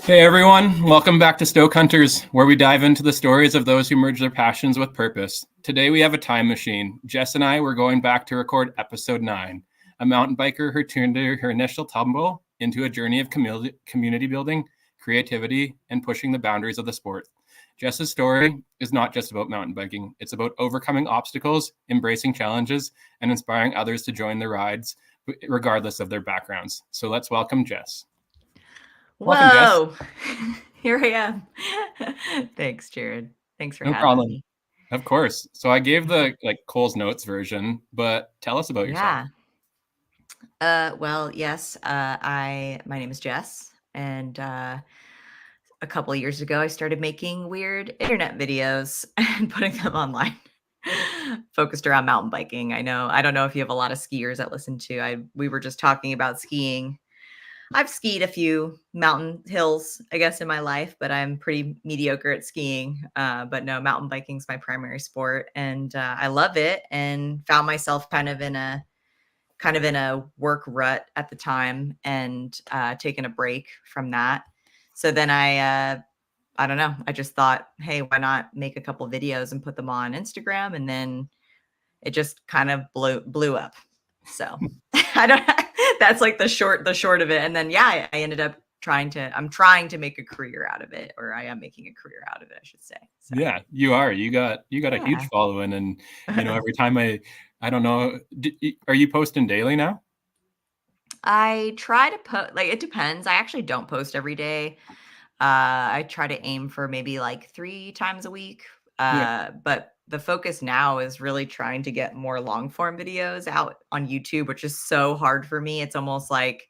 Hey everyone, welcome back to Stoke Hunters, where we dive into the stories of those who merge their passions with purpose. Today we have a time machine. Jess and I were going back to record episode 9, a mountain biker who turned her initial tumble into a journey of community building, creativity, and pushing the boundaries of the sport. Jess's story is not just about mountain biking. It's about overcoming obstacles, embracing challenges, and inspiring others to join the rides, regardless of their backgrounds. So let's welcome Jess. Welcome, Jess. Whoa, here I am. Thanks, Jared. Thanks for No having problem. me. Of course. So I gave the Cole's Notes version, but tell us about yourself. Yeah. Well, yes. My name is Jess, and a couple of years ago, I started making weird internet videos and putting them online, focused around mountain biking. I don't know if you have a lot of skiers that listen to. We were just talking about skiing. I've skied a few mountain hills, I guess, in my life, but I'm pretty mediocre at skiing. But no, mountain biking is my primary sport, and I love it. And found myself kind of in a work rut at the time, and taking a break from that. So then I don't know. I just thought, hey, why not make a couple videos and put them on Instagram, and then it just kind of blew up. So I don't. That's like the short of it. And then yeah, I ended up I'm trying to make a career out of it, or I am making a career out of it, I should say. So. Yeah, you are. You got a huge Yeah. following, and every time I don't know, are you posting daily now? I try to post, like, it depends. I actually don't post every day. I try to aim for maybe like 3 times a week. Yeah. But the focus now is really trying to get more long form videos out on YouTube, which is so hard for me. It's almost like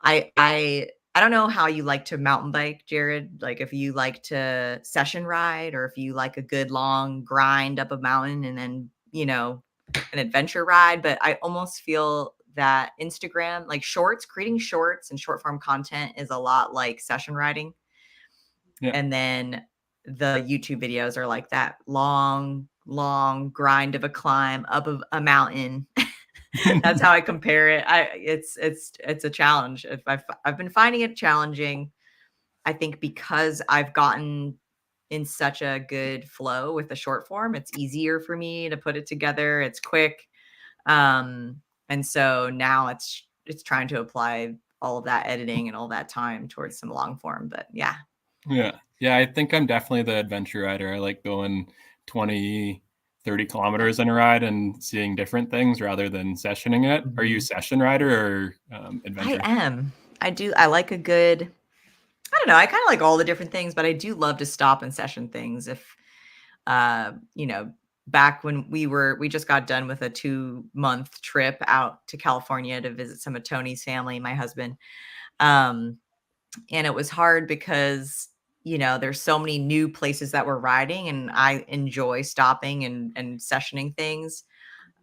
I don't know how you like to mountain bike, Jared. Like if you like to session ride, or if you like a good long grind up a mountain and then, an adventure ride. But I almost feel that Instagram, like shorts, creating shorts and short form content is a lot like session riding. Yeah. And then the YouTube videos are like that long grind of a climb up of a mountain. That's how I compare it. It's a challenge. If I've been finding it challenging, I think, because I've gotten in such a good flow with the short form. It's easier for me to put it together. It's quick. And so now it's trying to apply all of that editing and all that time towards some long form. But yeah. Yeah, I think I'm definitely the adventure rider. I like going 20, 30 kilometers in a ride and seeing different things rather than sessioning it. Are you a session rider or adventure? I am. I like a good, I don't know. I kind of like all the different things, but I do love to stop and session things. If, back when we just got done with a 2-month trip out to California to visit some of Tony's family, my husband. And it was hard because, there's so many new places that we're riding, and I enjoy stopping and sessioning things.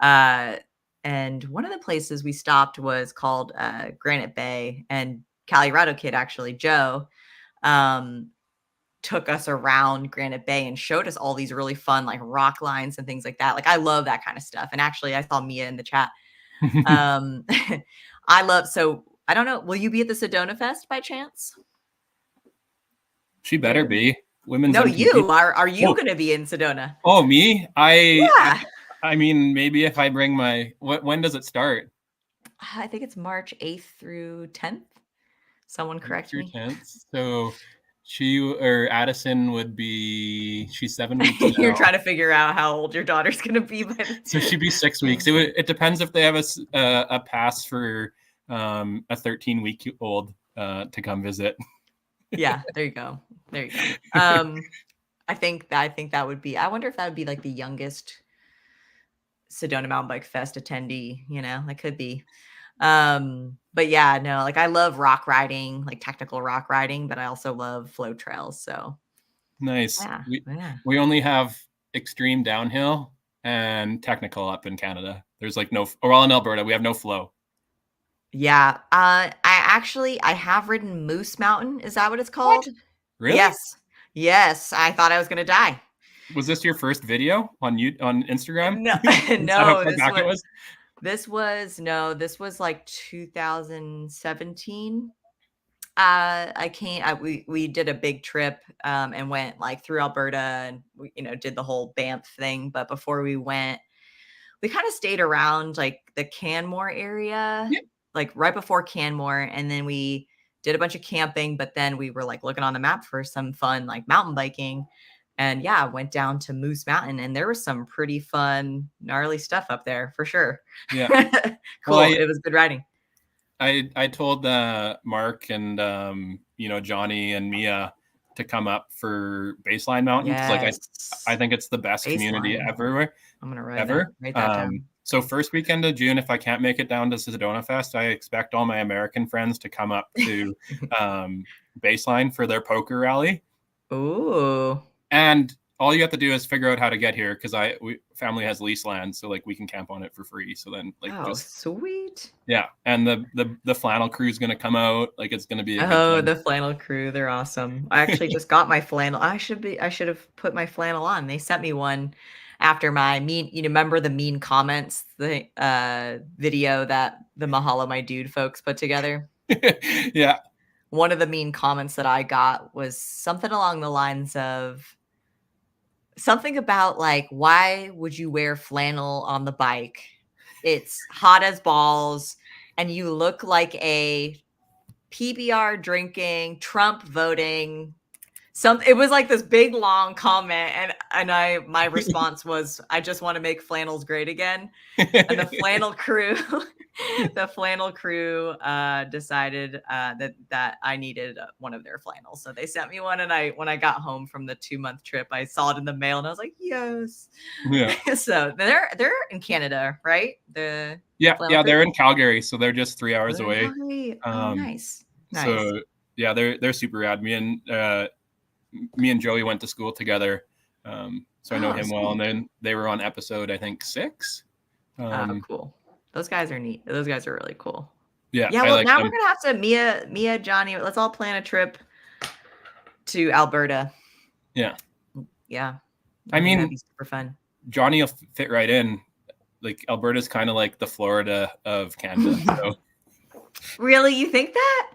And one of the places we stopped was called Granite Bay, and Colorado kid, actually, Joe, took us around Granite Bay and showed us all these really fun, like, rock lines and things like that. Like, I love that kind of stuff. And actually, I saw Mia in the chat. Um, so I don't know. Will you be at the Sedona Fest by chance? She better be. Women's No, MTB. you are you going to be in Sedona? Oh, me? Yeah. I mean, maybe if I bring when does it start? I think it's March 8th through 10th. Someone correct me. 10th. So Addison would be, she's 7 weeks now. You're trying to figure out how old your daughter's going to be. So she'd be 6 weeks. It depends if they have a pass for a 13-week-old to come visit. Yeah, there you go. I think that would be, I wonder if that would be like the youngest Sedona Mountain Bike Fest attendee, that could be. But yeah, no, like, I love rock riding, like technical rock riding, but I also love flow trails. So nice. Yeah. We only have extreme downhill and technical up in Canada. There's like all in Alberta, we have no flow. Yeah. I have ridden Moose Mountain. Is that what it's called? What? Really? Yes. I thought I was going to die. Was this your first video on Instagram? No, no. This was like 2017. We did a big trip and went like through Alberta, and we, did the whole Banff thing. But before we went, we kind of stayed around like the Canmore area, Yeah. like right before Canmore, and then we did a bunch of camping. But then we were like looking on the map for some fun like mountain biking, and yeah, went down to Moose Mountain, and there was some pretty fun, gnarly stuff up there for sure. Yeah. Well, Cool. It was good riding. I told Mark and Johnny and Mia to come up for Baseline Mountain because like I think it's the best community Baseline. everywhere. I'm gonna write Ever. that down. So first weekend of June, if I can't make it down to Sedona Fest, I expect all my American friends to come up to Baseline for their poker rally. Ooh. And all you have to do is figure out how to get here because family has lease land, so like we can camp on it for free. So then like sweet. Yeah, and the flannel crew is gonna come out. Like it's gonna be a good time. The flannel crew, they're awesome. I actually just got my flannel. I should have put my flannel on. They sent me one after my mean, remember the mean comments, the video that the Mahalo My Dude folks put together? Yeah. One of the mean comments that I got was something along the lines of something about like, why would you wear flannel on the bike? It's hot as balls, and you look like a PBR drinking, Trump voting. It was like this big long comment, and my response was, I just want to make flannels great again. And the flannel crew decided that I needed one of their flannels, so they sent me one. And when I got home from the 2-month trip, I saw it in the mail, and I was like, yes. Yeah. So they're in Canada, right? Yeah, they're in Calgary, so they're just 3 hours away. Oh, nice. So yeah, they're super rad. Me and Joey went to school together, so I know him well. And then they were on episode, I think 6. Cool. Those guys are neat. Those guys are really cool. Yeah. Yeah. Well, now we're gonna have to Mia, Johnny. Let's all plan a trip to Alberta. Yeah. Yeah. I mean, that'd be super fun. Johnny will fit right in. Like Alberta's kind of like the Florida of Canada. So. Really, you think that?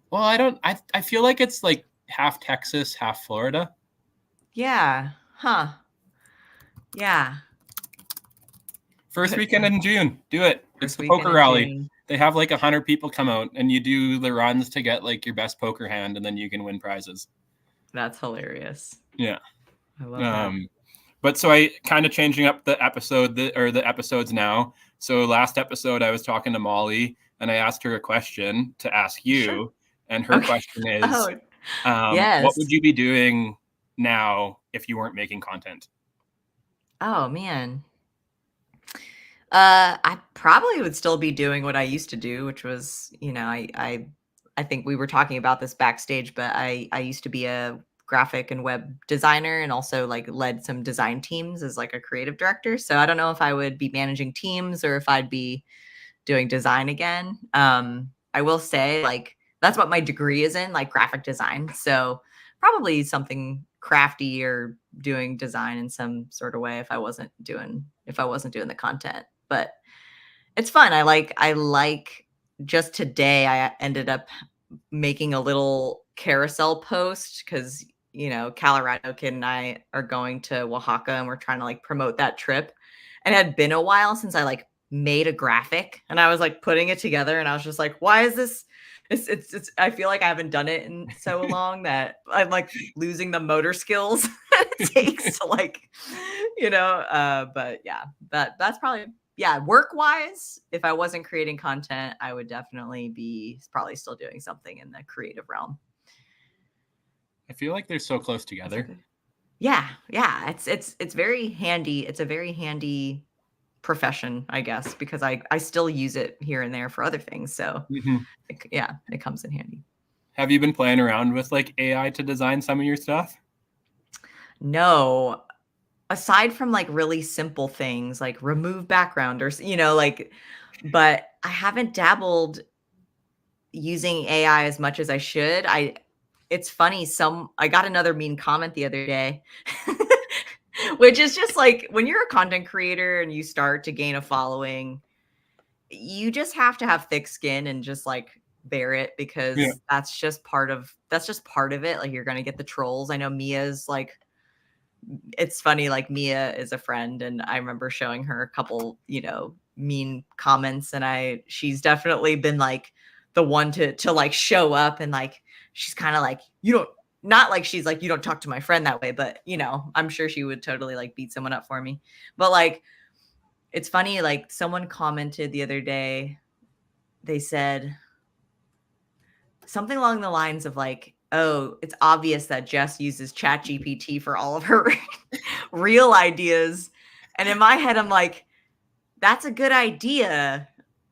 Well, I feel like it's like half Texas, half Florida. Yeah. Huh. Yeah. First weekend in June. Do it. It's the poker rally. June. They have like 100 people come out, and you do the runs to get like your best poker hand, and then you can win prizes. That's hilarious. Yeah. I love that. But so I kind of changing up the episodes now. So last episode I was talking to Molly, and I asked her a question to ask you. Sure. And her question is, yes. What would you be doing now if you weren't making content? Oh, man. I probably would still be doing what I used to do, which was, I think we were talking about this backstage, but I used to be a graphic and web designer, and also like led some design teams as like a creative director. So I don't know if I would be managing teams or if I'd be doing design again. I will say like that's what my degree is in, like graphic design. So probably something crafty or doing design in some sort of way if I wasn't doing the content. But it's fun. I like just today I ended up making a little carousel post because Colorado Kid and I are going to Oaxaca, and we're trying to like promote that trip. And it had been a while since I like made a graphic, and I was like putting it together, and I was just like, why is this? It's I feel like I haven't done it in so long that I'm like losing the motor skills it takes to like, but yeah, that's probably, work wise, if I wasn't creating content, I would definitely be probably still doing something in the creative realm. I feel like they're so close together. Yeah. It's very handy. It's a very handy profession, I guess, because I still use it here and there for other things. So it comes in handy. Have you been playing around with like AI to design some of your stuff? No, aside from like really simple things like remove background or, but I haven't dabbled using AI as much as I should. It's funny. I got another mean comment the other day, which is just like when you're a content creator and you start to gain a following, you just have to have thick skin and just like bear it because that's just part of it. Like, you're gonna get the trolls. I know Mia's like, it's funny, like Mia is a friend and I remember showing her a couple, mean comments, and she's definitely been like the one to like show up, and like she's kind of like, you don't, not like she's like, you don't talk to my friend that way, but I'm sure she would totally like beat someone up for me. But like, it's funny, like someone commented the other day, they said something along the lines of like, oh, it's obvious that Jess uses ChatGPT for all of her real ideas. And in my head, I'm like, that's a good idea.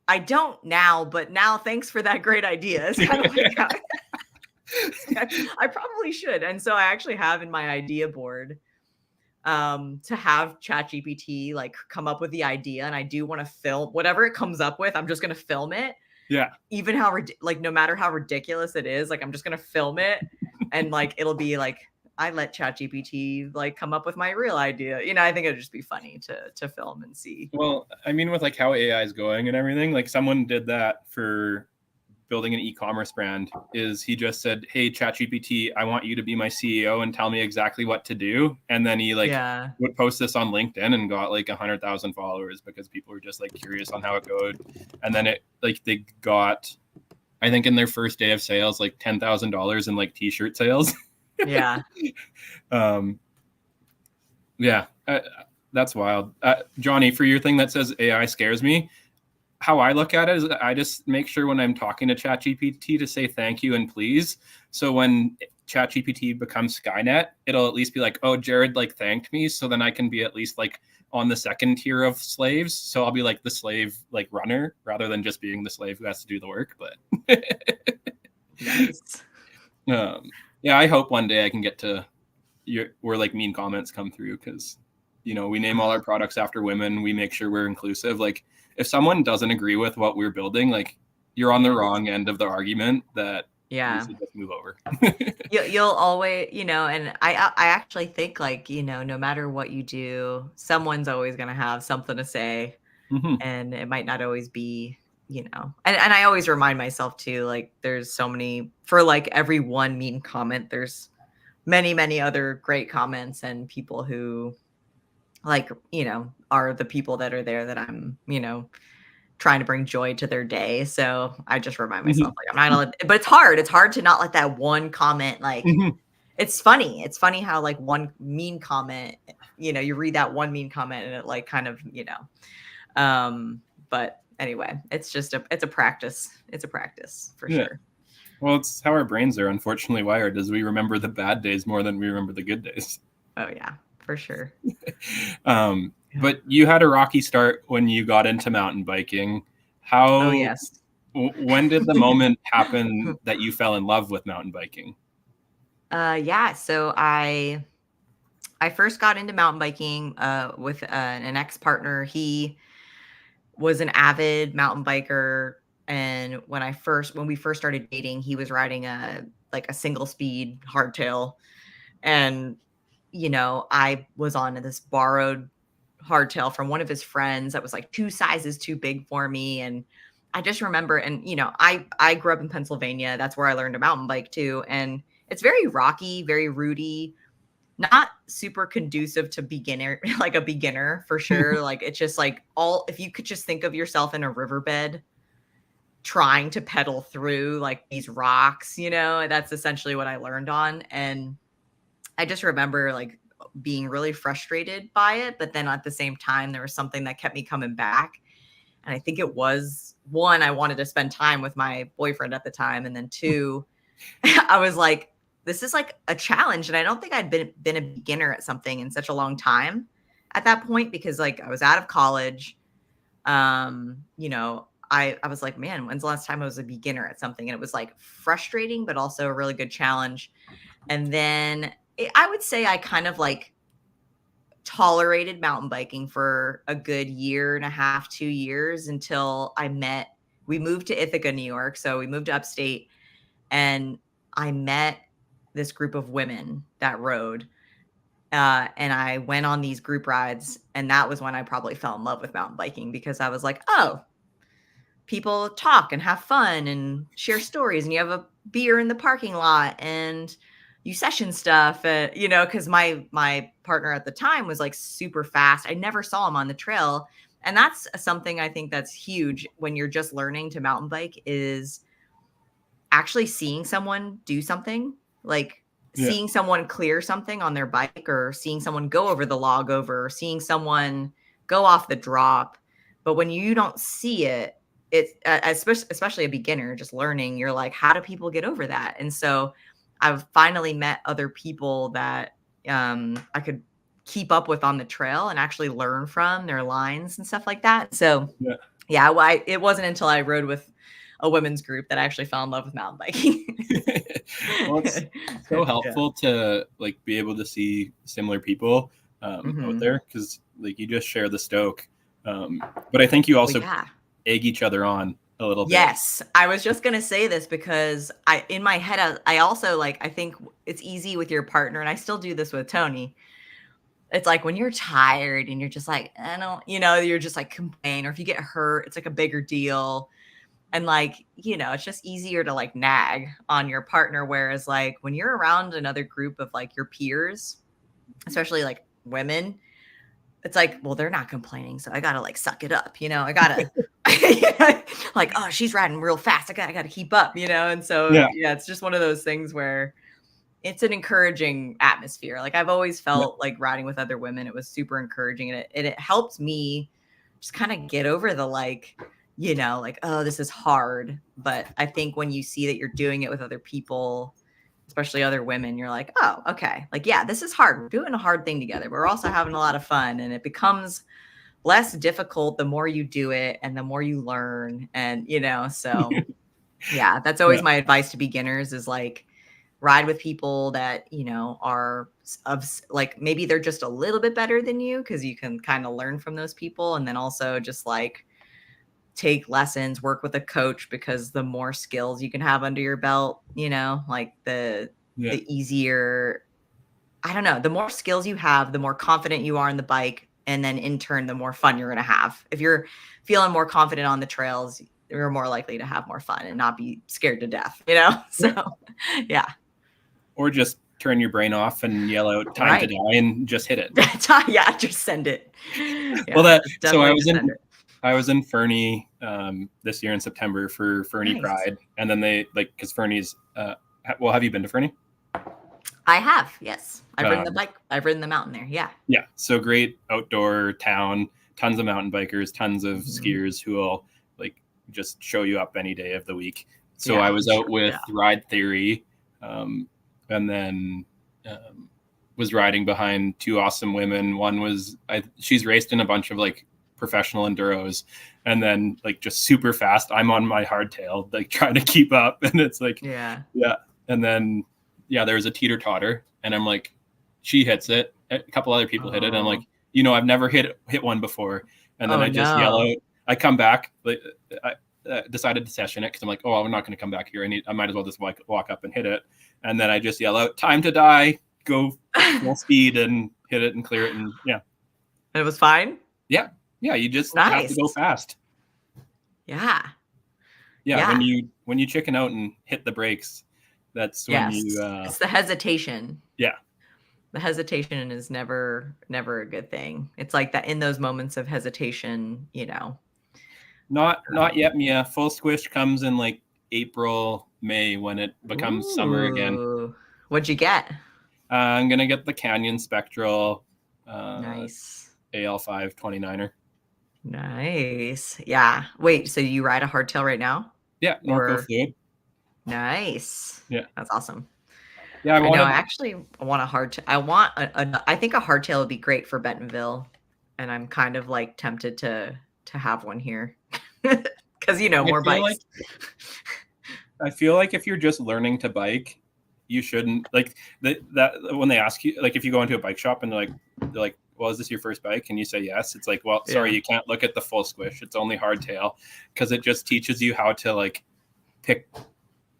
I don't now, but now thanks for that great idea. It's kind of like how I probably should. And so I actually have in my idea board to have ChatGPT like come up with the idea, and I do want to film whatever it comes up with. I'm just going to film it. Yeah. Even how like no matter how ridiculous it is, like I'm just going to film it, and like it'll be like I let ChatGPT like come up with my real idea. I think it'd just be funny to film and see. Well, I mean, with like how AI is going and everything, like someone did that for building an e-commerce brand. Is he just said, "Hey, ChatGPT, I want you to be my CEO and tell me exactly what to do," and then he like would post this on LinkedIn and got like 100,000 followers because people were just like curious on how it goes. And then it like they got, I think in their first day of sales, like $10,000 in like t-shirt sales. Yeah. That's wild. Johnny, for your thing that says AI scares me, how I look at it is I just make sure when I'm talking to ChatGPT to say thank you and please. So when ChatGPT becomes Skynet, it'll at least be like, oh, Jared like thanked me. So then I can be at least like on the second tier of slaves. So I'll be like the slave like runner rather than just being the slave who has to do the work. But nice. Yeah, I hope one day I can get to where like mean comments come through, because we name all our products after women. We make sure we're inclusive. Like if someone doesn't agree with what we're building, like you're on the wrong end of the argument that we should just move over. You'll always, and I actually think like, no matter what you do, someone's always going to have something to say. Mm-hmm. And it might not always be, and I always remind myself too, like there's so many, for like every one mean comment, there's many, many other great comments and people who like, are the people that are there that I'm, trying to bring joy to their day. So I just remind myself, like, I'm not gonna let, but it's hard. It's hard to not let that one comment, like, it's funny. It's funny how like one mean comment, you read that one mean comment and it like kind of, but anyway, it's a practice. It's a practice for sure. Well, it's how our brains are unfortunately wired, is we remember the bad days more than we remember the good days. Oh yeah, for sure. But you had a rocky start when you got into mountain biking. Oh yes. When did the moment happen that you fell in love with mountain biking? Yeah. So I first got into mountain biking with an ex-partner. He was an avid mountain biker, and when we first started dating, he was riding a single speed hardtail, and I was on this borrowed hardtail from one of his friends that was like 2 sizes too big for me. And I just remember, and I grew up in Pennsylvania. That's where I learned to mountain bike too. And it's very rocky, very rooty, not super conducive to beginner, like a beginner for sure. Like it's just like if you could just think of yourself in a riverbed trying to pedal through like these rocks, that's essentially what I learned on. And I just remember like being really frustrated by it. But then at the same time, there was something that kept me coming back. And I think it was, one, I wanted to spend time with my boyfriend at the time. And then two, I was like, this is like a challenge. And I don't think I'd been a beginner at something in such a long time at that point, because like I was out of college. I was like, man, when's the last time I was a beginner at something? And it was like frustrating, but also a really good challenge. And then I would say I kind of like tolerated mountain biking for a good year and a half, 2 years, until we moved to Ithaca, New York. So we moved to upstate, and I met this group of women that rode. And I went on these group rides, and that was when I probably fell in love with mountain biking, because I was like, oh, people talk and have fun and share stories, and you have a beer in the parking lot and you session stuff, because my partner at the time was like super fast. I never saw him on the trail. And that's something I think that's huge when you're just learning to mountain bike, is actually seeing someone do something, like Yeah. seeing someone clear something on their bike, or seeing someone go over the log over, or seeing someone go off the drop. But when you don't see it, it's especially a beginner just learning, you're like, how do people get over that? And so I've finally met other people that I could keep up with on the trail and actually learn from their lines and stuff like that. So Yeah. yeah, it wasn't until I rode with a women's group that I actually fell in love with mountain biking. Well, it's so Yeah. helpful to like be able to see similar people out Mhm. there, because like you just share the Stoke, but I think you Well, also yeah. egg each other on a little bit. Yes, I was just gonna say this because in my head, I also like, I think it's easy with your partner, and I still do this with Tony. It's like when you're tired and you're just like, I don't, you're just like complain, or if you get hurt, it's like a bigger deal. And like, it's just easier to like nag on your partner. Whereas like when you're around another group of like your peers, especially like women, it's like, well, they're not complaining, so I gotta like suck it up, I gotta like, oh, she's riding real fast. I gotta keep up, And so Yeah. yeah, it's just one of those things where it's an encouraging atmosphere. Like I've always Yeah. felt like riding with other women, it was super encouraging, and it helped me just kind of get over the like, like, oh, this is hard. But I think when you see that you're doing it with other people, especially other women, you're like, oh, okay. Like, yeah, this is hard. We're doing a hard thing together, but we're also having a lot of fun. And it becomes less difficult the more you do it and the more you learn. And, so yeah, that's always Yeah. my advice to beginners, is like, ride with people that, are like, maybe they're just a little bit better than you, because you can kind of learn from those people. And then also just like take lessons, work with a coach, because the more skills you can have under your belt, like Yeah. the easier, I don't know, the more skills you have, the more confident you are in the bike. And then in turn, the more fun you're going to have. If you're feeling more confident on the trails, you're more likely to have more fun and not be scared to death, Yeah. So, yeah. Or just turn your brain off and yell out "time to Right. die" and just hit it. Yeah, just send it. Well, Yeah, that so definitely just send it. I was in Fernie this year in September for Fernie Nice. Pride, and then they like, because Fernie's well, have you been to Fernie? I have, yes. I've ridden the Um, bike. I've ridden the mountain there. Yeah. yeah, so great outdoor town, tons of mountain bikers, tons of Mhm. skiers who will like just show you up any day of the week. So Yeah, I I'm was out sure. with Yeah. Ride Theory, and then was riding behind two awesome women. One was she's raced in a bunch of like professional enduros, and then like just super fast. I'm on my hardtail, like trying to keep up, and it's like, Yeah. yeah. And then yeah, there was a teeter totter, and I'm like, she hits it. A couple other people hit it. And I'm Oh. like, I've never hit one before. And then Oh, I just yell no. out. I come back. Like, I decided to session it because I'm like, oh, I'm not going to come back here. I might as well just walk up and hit it. And then I just yell out, "Time to die!" Go full speed and hit it and clear it. And yeah, It was fine? yeah, yeah. You just have to Nice. go fast. Yeah. Yeah, Yeah. when you chicken out and hit the brakes, that's when Yes. you It's the hesitation. yeah. The hesitation is never a good thing. It's like that in those moments of hesitation, Not yet, Mia. Full squish comes in like April, May, when it becomes summer again. Ooh. What'd you get? I'm gonna get the Canyon Spectral Nice. AL5 29er. Nice. Yeah. Wait, so you ride a hardtail right now? Yeah, Norco Or fluid. nice. Yeah, That's awesome. yeah. I I know. I wanted. actually want a I want I think a hardtail would be great for Bentonville, and I'm kind of like tempted to have one here because I more feel bikes. like I feel like if you're just learning to bike, you shouldn't like that when they ask you, like, if you go into a bike shop and they're like, well, is this your first bike? And you say yes. It's like, well, sorry, Yeah. you can't look at the full squish. It's only hardtail, because it just teaches you how to like pick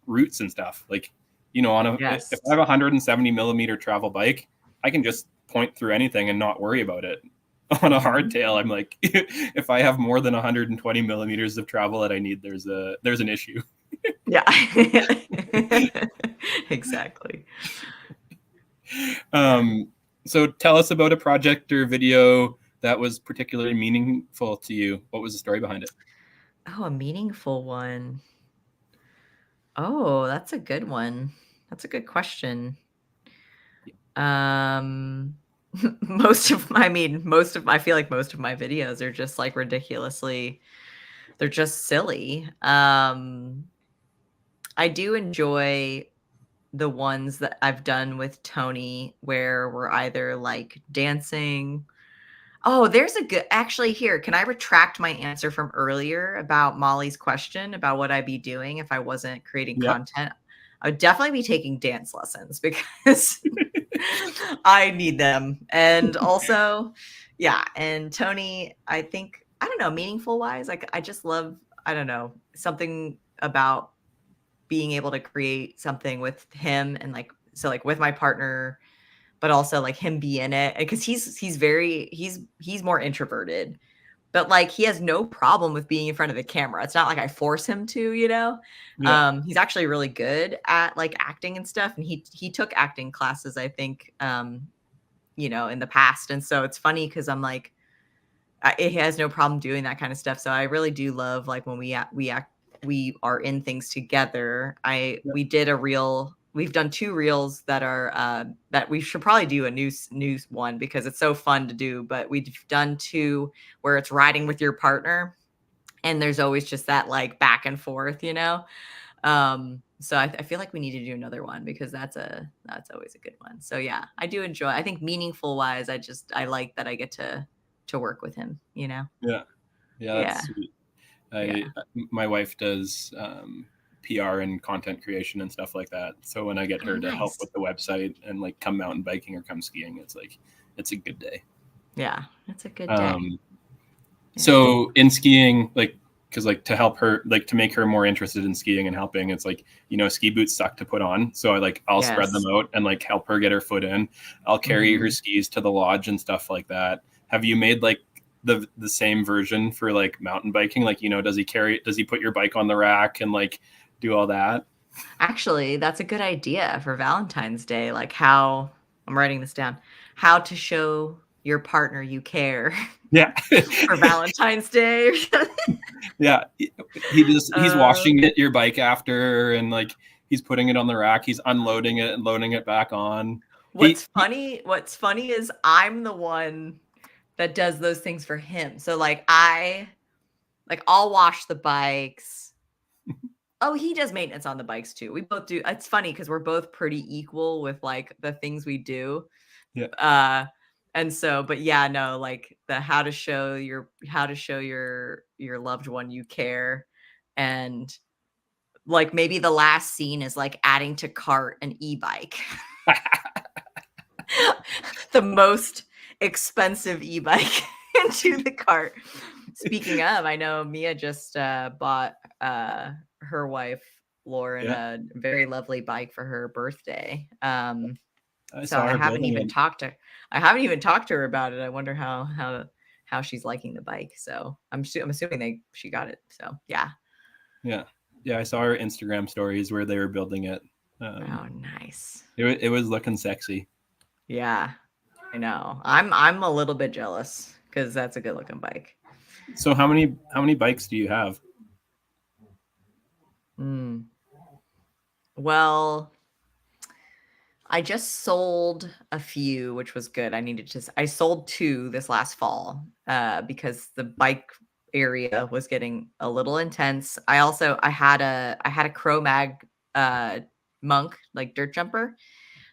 routes and stuff. Like, if Yes. I have a 170 millimeter travel bike, I can just point through anything and not worry about it. on a hardtail, I'm like, if I have more than 120 millimeters of travel that I need, there's an issue. Yeah. Exactly. So tell us about a project or video that was particularly meaningful to you. What was the story behind it? Oh, a meaningful one. Oh, that's a good one. That's a good question. Most of my, I feel like most of my videos are just like ridiculously, they're just silly. I do enjoy the ones that I've done with Tony where we're either like dancing. Oh, there's a good, actually, here, can I retract my answer from earlier about Molly's question about what I'd be doing if I wasn't creating Yep. content? I would definitely be taking dance lessons because I need them. And also, yeah, and Tony, I think, I don't know, meaningful wise, like I just love, I don't know, something about being able to create something with him and like, so like with my partner, but also like him be in it because he's more introverted, but like he has no problem with being in front of the camera. It's not like I force him to, you know. Yeah. He's actually really good at like acting and stuff, and he took acting classes, I think, you know, in the past. And so it's funny because I'm like, he has no problem doing that kind of stuff. So I really do love like when we are in things together. Yep. We've done 2 reels that are that we should probably do a news one because it's so fun to do, but we've done 2 where it's riding with your partner and there's always just that like back and forth, you know. So I feel like we need to do another one because that's always a good one. So yeah, I do enjoy, I think meaningful wise, I like that I get to work with him, you know. Yeah. Yeah, Yeah. that's sweet. Yeah. My wife does PR and content creation and stuff like that. So when I get Oh, her to help nice. with the website and like come mountain biking or come skiing, it's like it's a good day. Yeah, that's a good day. Yeah. So in skiing, like, because like to help her, like to make her more interested in skiing and helping, it's like, ski boots suck to put on. So I'll spread them Yes. out and like help her get her foot in. I'll carry her Mhm. skis to the lodge and stuff like that. Have you made like the same version for like mountain biking? Like, does he put your bike on the rack and like do all that? Actually, that's a good idea for Valentine's Day, like how I'm writing this down. How to show your partner you care Yeah. for Valentine's Day. Yeah. He's Uh, washing your bike after and like he's putting it on the rack. He's unloading it and loading it back on. what's funny is I'm the one that does those things for him. So like I'll wash the bikes. Oh, he does maintenance on the bikes too. We both do. It's funny because we're both pretty equal with like the things we do. Yeah. Uh and so, but yeah, no, like the how to show your loved one you care. And like maybe the last scene is like adding to cart an e-bike. The most expensive e-bike into the cart. Speaking of, I know Mia just bought her wife Lauren Yeah. a very lovely bike for her birthday. I So saw her building it. I haven't even talked to her about it. I wonder how she's liking the bike. So I'm assuming she got it. So yeah. Yeah. Yeah. I saw her Instagram stories where they were building it. Oh, nice. It was looking sexy. Yeah, I know. I'm a little bit jealous because that's a good looking bike. So how many bikes do you have? Mm. Well, I just sold a few, which was good. I sold 2 this last fall because the bike area was getting a little intense. I had a Cro Mag Monk like dirt jumper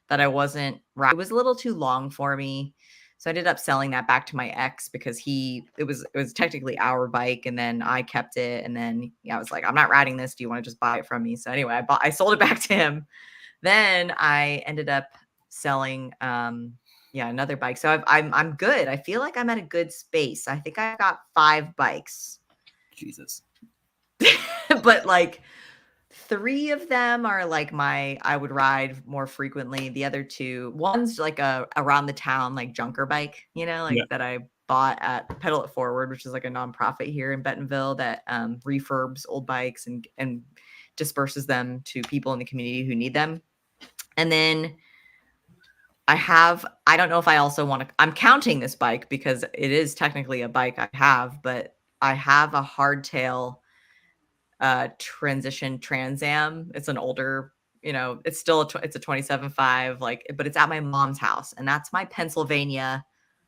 that I wasn't right. It was a little too long for me. So I ended up selling that back to my ex because it was technically our bike and then I kept it and then I was like, I'm not riding this. Do you want to just buy it from me? So anyway, I sold it back to him. Then I ended up selling yeah, another bike. So I'm good. I feel like I'm at a good space. I think I got 5 bikes. Jesus. But like 3 of them are like I would ride more frequently. The other 2, one's like a around the town like junker bike, you know, Yeah. like that I bought at Pedal It Forward, which is like a nonprofit here in Bentonville that refurbs old bikes and disperses them to people in the community who need them. And then I don't know if I also want to, I'm counting this bike because it is technically a bike I have, but I have a hardtail transition Trans Am. It's an older, it's still it's a 27.5, like, but it's at my mom's house, and that's my Pennsylvania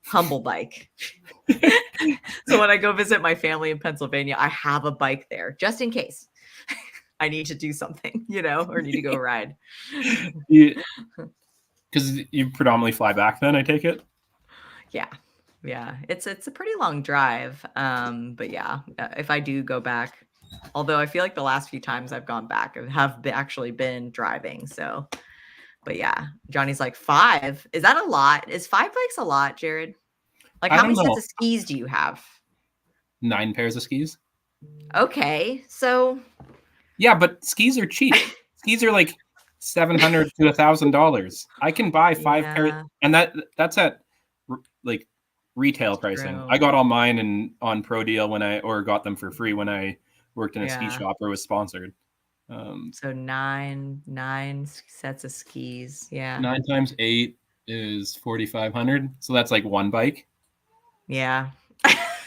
humble bike. So when I go visit my family in Pennsylvania, I have a bike there just in case I need to do something, or need to go ride. Because you predominantly fly back then, I take it? Yeah. It's a pretty long drive. But yeah, if I do go back, although I feel like the last few times I've gone back have actually been driving. So, but yeah, Johnny's like, 5? Is that a lot? Is 5 bikes a lot, Jared? Like, how many sets of skis do you have? 9 pairs of skis. Okay, so yeah, but skis are cheap. Skis are like $700 to $1,000. I can buy 5 pairs, and that's at like retail pricing. True. I got all mine on Pro Deal or got them for free when I worked in a ski shop or was sponsored. So 9 sets of skis. Yeah. 9 times 8 is 4,500. So that's like 1 bike. Yeah.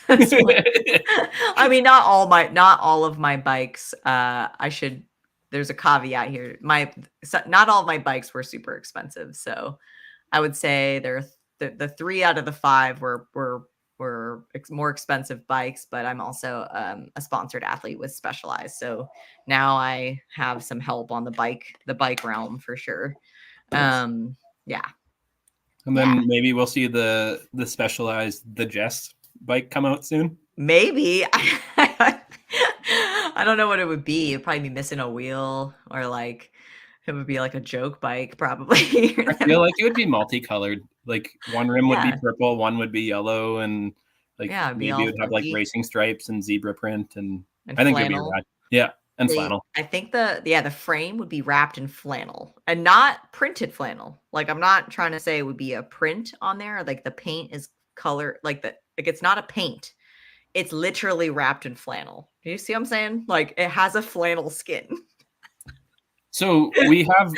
I mean, not all of my bikes. There's a caveat here. Not all of my bikes were super expensive. So I would say the 3 out of the 5 were more expensive bikes, but I'm also a sponsored athlete with Specialized. So now I have some help on the bike realm for sure. Yeah. And then maybe we'll see the Specialized, the Jess bike come out soon. Maybe. I don't know what it would be. It'd probably be missing a wheel, or like it would be like a joke bike, probably. I feel like it would be multicolored. Like one rim would be purple, one would be yellow, and like maybe it would have like racing stripes and zebra print, and I think it'd be rad. Yeah, and flannel. I think the frame would be wrapped in flannel and not printed flannel. Like, I'm not trying to say it would be a print on there. Like, the paint is color, like it's not a paint. It's literally wrapped in flannel. Do you see what I'm saying? Like, it has a flannel skin. So we have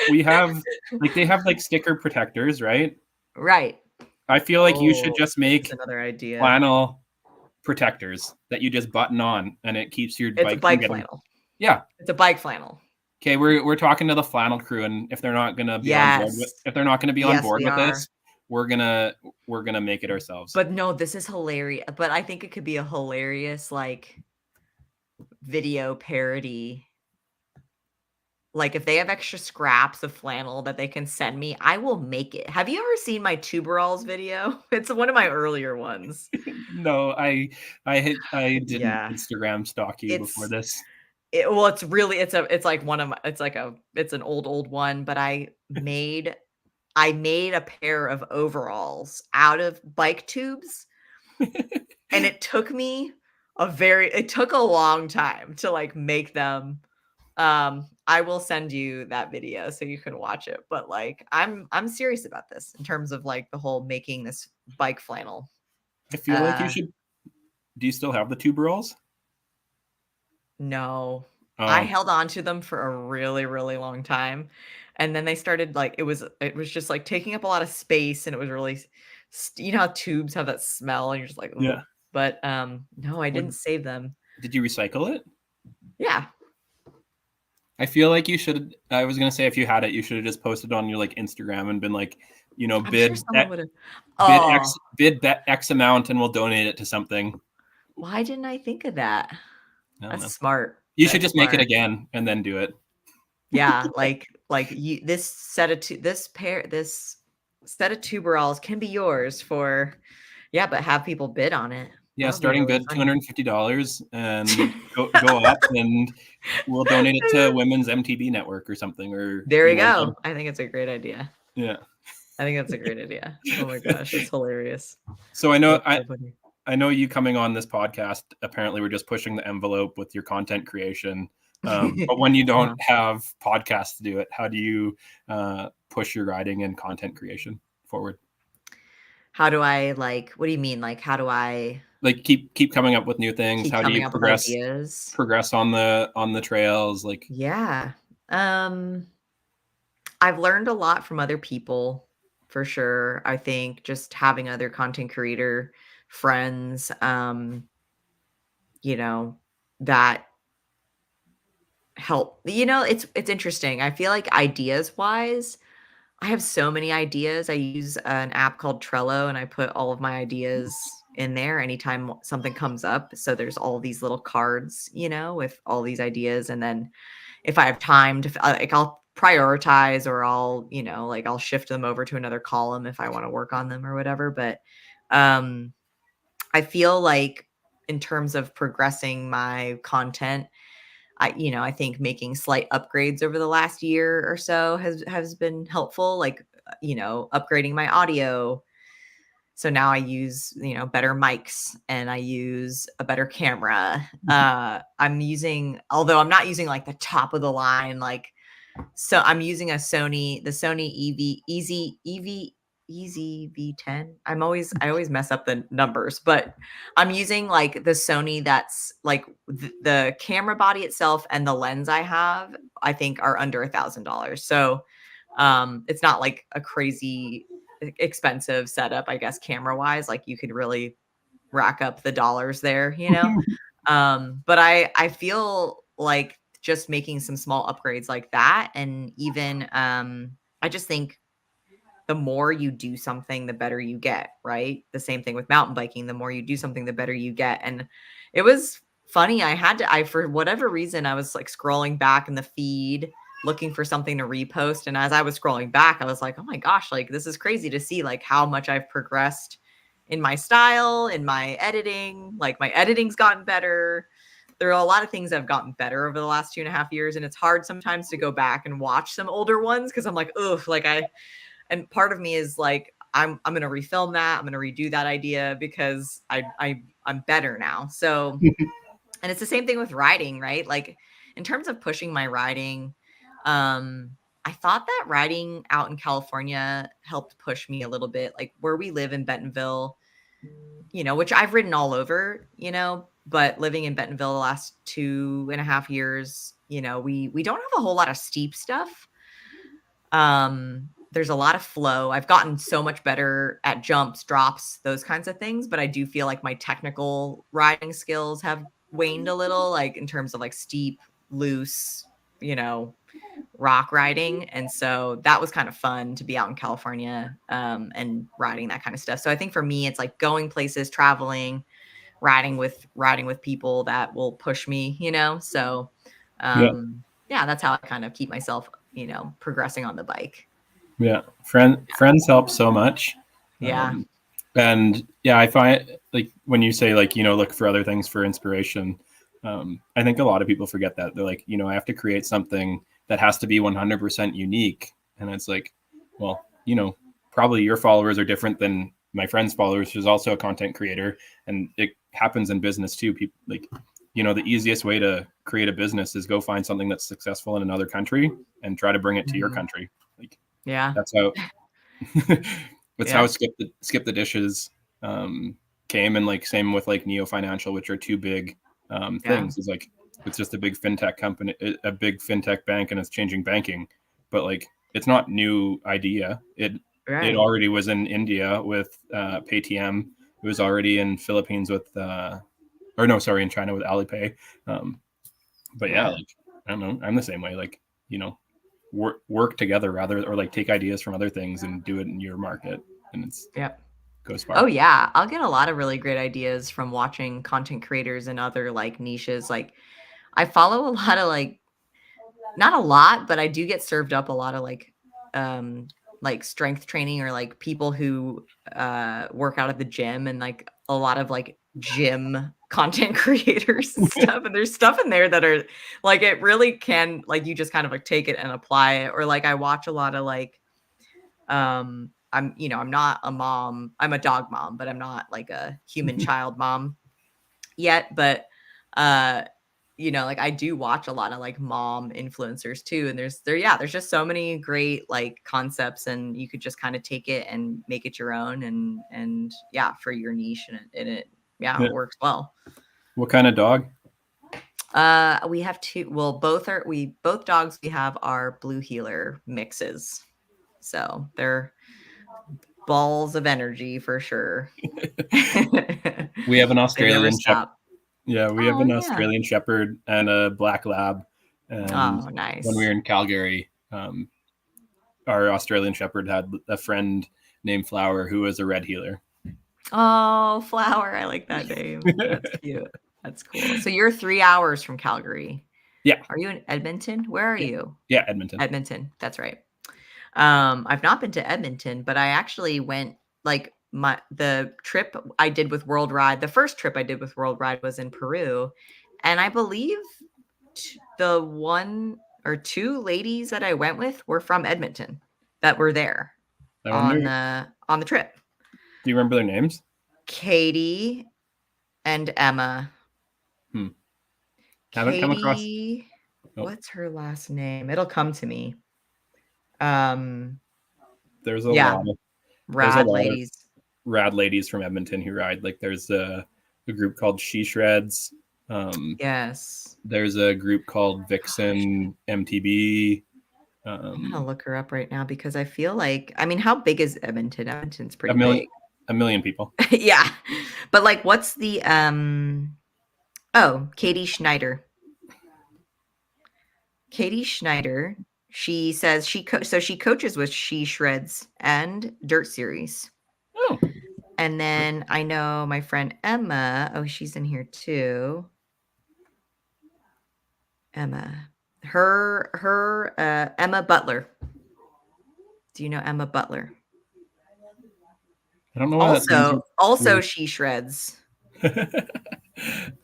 like, they have like sticker protectors, right? Right. I feel like you should just make another idea. Flannel protectors that you just button on, and it keeps your bike. It's a bike flannel. Yeah, it's a bike flannel. Okay, we're talking to the flannel crew, and if they're not gonna be on board with this, we're gonna make it ourselves. But no, this is hilarious. But I think it could be a hilarious like video parody. Like, if they have extra scraps of flannel that they can send me, I will make it. Have you ever seen my tuberals video? It's one of my earlier ones. No, I didn't Instagram stalk you before this. It's an old one, but I made a pair of overalls out of bike tubes. And it took me it took a long time to like make them. I will send you that video so you can watch it. But like, I'm serious about this in terms of like the whole making this bike flannel. I feel like you should. Do you still have the tuberals? No. I held on to them for a really, really long time. And then they started like, it was just like taking up a lot of space, and it was really, you know how tubes have that smell, and you're just like, ugh. Yeah. But no, I didn't save them. Did you recycle it? Yeah. I feel like you should. I was gonna say, if you had it, you should have just posted on your like Instagram and been like, bid X amount, and we'll donate it to something. Why didn't I think of that? That's smart. You should just make it again and then do it. Yeah, this set of tuberals can be yours for, but have people bid on it. Yeah, starting bid $250 and go up, and we'll donate it to Women's MTB Network or something. Or there we go. I think it's a great idea. Yeah, I think that's a great idea. Oh my gosh, it's hilarious. So I know you coming on this podcast, apparently we're just pushing the envelope with your content creation. But when you don't have podcasts to do it, how do you push your writing and content creation forward? How do I what do you mean? Like, how do I Like keep coming up with new things? keep How do coming you up with ideas? progress on the trails? Like, Yeah. Um, I've learned a lot from other people for sure. I think just having other content creator friends, you know, that help. It's interesting. I feel like ideas wise, I have so many ideas. I use an app called Trello and I put all of my ideas in there anytime something comes up. So there's all these little cards, with all these ideas. And then if I have time to, I'll prioritize or I'll shift them over to another column if I want to work on them or whatever. But um, I feel like in terms of progressing my content, I think making slight upgrades over the last year or so has been helpful, upgrading my audio. So now I use, better mics and I use a better camera. Although I'm not using like the top of the line, so I'm using the Sony Easy V10. I always mess up the numbers, but I'm using like the Sony that's like the camera body itself and the lens I have, I think are under $1,000. So it's not like a crazy expensive setup, I guess, camera wise. Like you could really rack up the dollars there, but I feel like just making some small upgrades like that, and even I just think the more you do something, the better you get, right? The same thing with mountain biking. The more you do something, the better you get. And it was funny. For whatever reason, I was like scrolling back in the feed looking for something to repost. And as I was scrolling back, I was like, oh my gosh, like this is crazy to see like how much I've progressed in my style, in my editing. Like my editing's gotten better. There are a lot of things that have gotten better over the last 2.5 years. And it's hard sometimes to go back and watch some older ones because I'm like, ugh, and part of me is like, I'm gonna refilm that. I'm gonna redo that idea because I'm better now. So, and it's the same thing with riding, right? Like in terms of pushing my riding, I thought that riding out in California helped push me a little bit. Like where we live in Bentonville, which I've ridden all over, but living in Bentonville the last 2.5 years, we don't have a whole lot of steep stuff. There's a lot of flow. I've gotten so much better at jumps, drops, those kinds of things, but I do feel like my technical riding skills have waned a little, like in terms of like steep, loose, rock riding. And so that was kind of fun to be out in California and riding that kind of stuff. So I think for me, it's like going places, traveling, riding with people that will push me, So yeah, yeah, that's how I kind of keep myself, progressing on the bike. yeah. Friends help so much. Yeah. Um, and yeah, I find like when you say like, look for other things for inspiration. I think a lot of people forget that they're like, I have to create something that has to be 100% unique. And it's like, well, probably your followers are different than my friend's followers, who's also a content creator. And it happens in business too. People like, the easiest way to create a business is go find something that's successful in another country and try to bring it to your Mhm. country. Like Yeah. that's how that's how Yep. skip the dishes came, and like same with like Neo Financial, which are two big Yeah. things. Is like it's just a big fintech company, a big fintech bank, and it's changing banking. But like it's not new idea. It Right. already was in India with Paytm. It was already in Philippines with or no, sorry, in China with Alipay. Um, but yeah, Yeah. like I don't know, I'm the same way. Like work together rather, or like take ideas from other things and do it in your market, and it's Yep. goes Oh far. yeah, I'll get a lot of really great ideas from watching content creators and other like niches. Like I follow a lot of not a lot, but I do get served up a lot of like strength training or like people who work out at the gym and like a lot of like gym content creators and stuff. And there's stuff in there that are like it really can like you just kind of like take it and apply it. Or like I watch a lot of I'm not a mom. I'm a dog mom, but I'm not like a human child mom yet. But uh like I do watch a lot of like mom influencers too. And there's just so many great like concepts, and you could just kind of take it and make it your own and yeah, for your niche, and it Yeah. it works well. What kind of dog? We have two. Well, both dogs we have are blue heeler mixes. So they're balls of energy for sure. We have an They never Australian Shepherd. stop. Yeah, we have Oh, an yeah. Australian Shepherd and a Black Lab. And Oh, when we were nice. in Calgary, our Australian Shepherd had a friend named Flower who was a red heeler. Oh, Flower. I like that name. That's cute. That's cool. So you're 3 hours from Calgary. Yeah. Are you in Edmonton? Where are you? Yeah, Edmonton. Edmonton. That's right. I've not been to Edmonton, but I actually went like the trip I did with World Ride. The first trip I did with World Ride was in Peru, and I believe the one or two ladies that I went with were from Edmonton that were there I wonder, on the trip. do you remember their names? Katie and Emma. Haven't come across. Katie, Oh. what's her last name? It'll come to me. There's a Yeah, lot of rad ladies. rad ladies from Edmonton who ride. Like there's a group called She Shreds. Yes. There's a group called Vixen MTB. I'm gonna look her up right now because I feel like, I mean, how big is Edmonton? Edmonton's pretty a big. million people. Yeah. But like what's the Katie Schneider. Katie Schneider. She says she coaches with She Shreds and Dirt Series. Oh. And then I know my friend Emma. Oh, she's in here too. Emma. Her Emma Butler. Do you know Emma Butler? I don't know why Also She Shreds.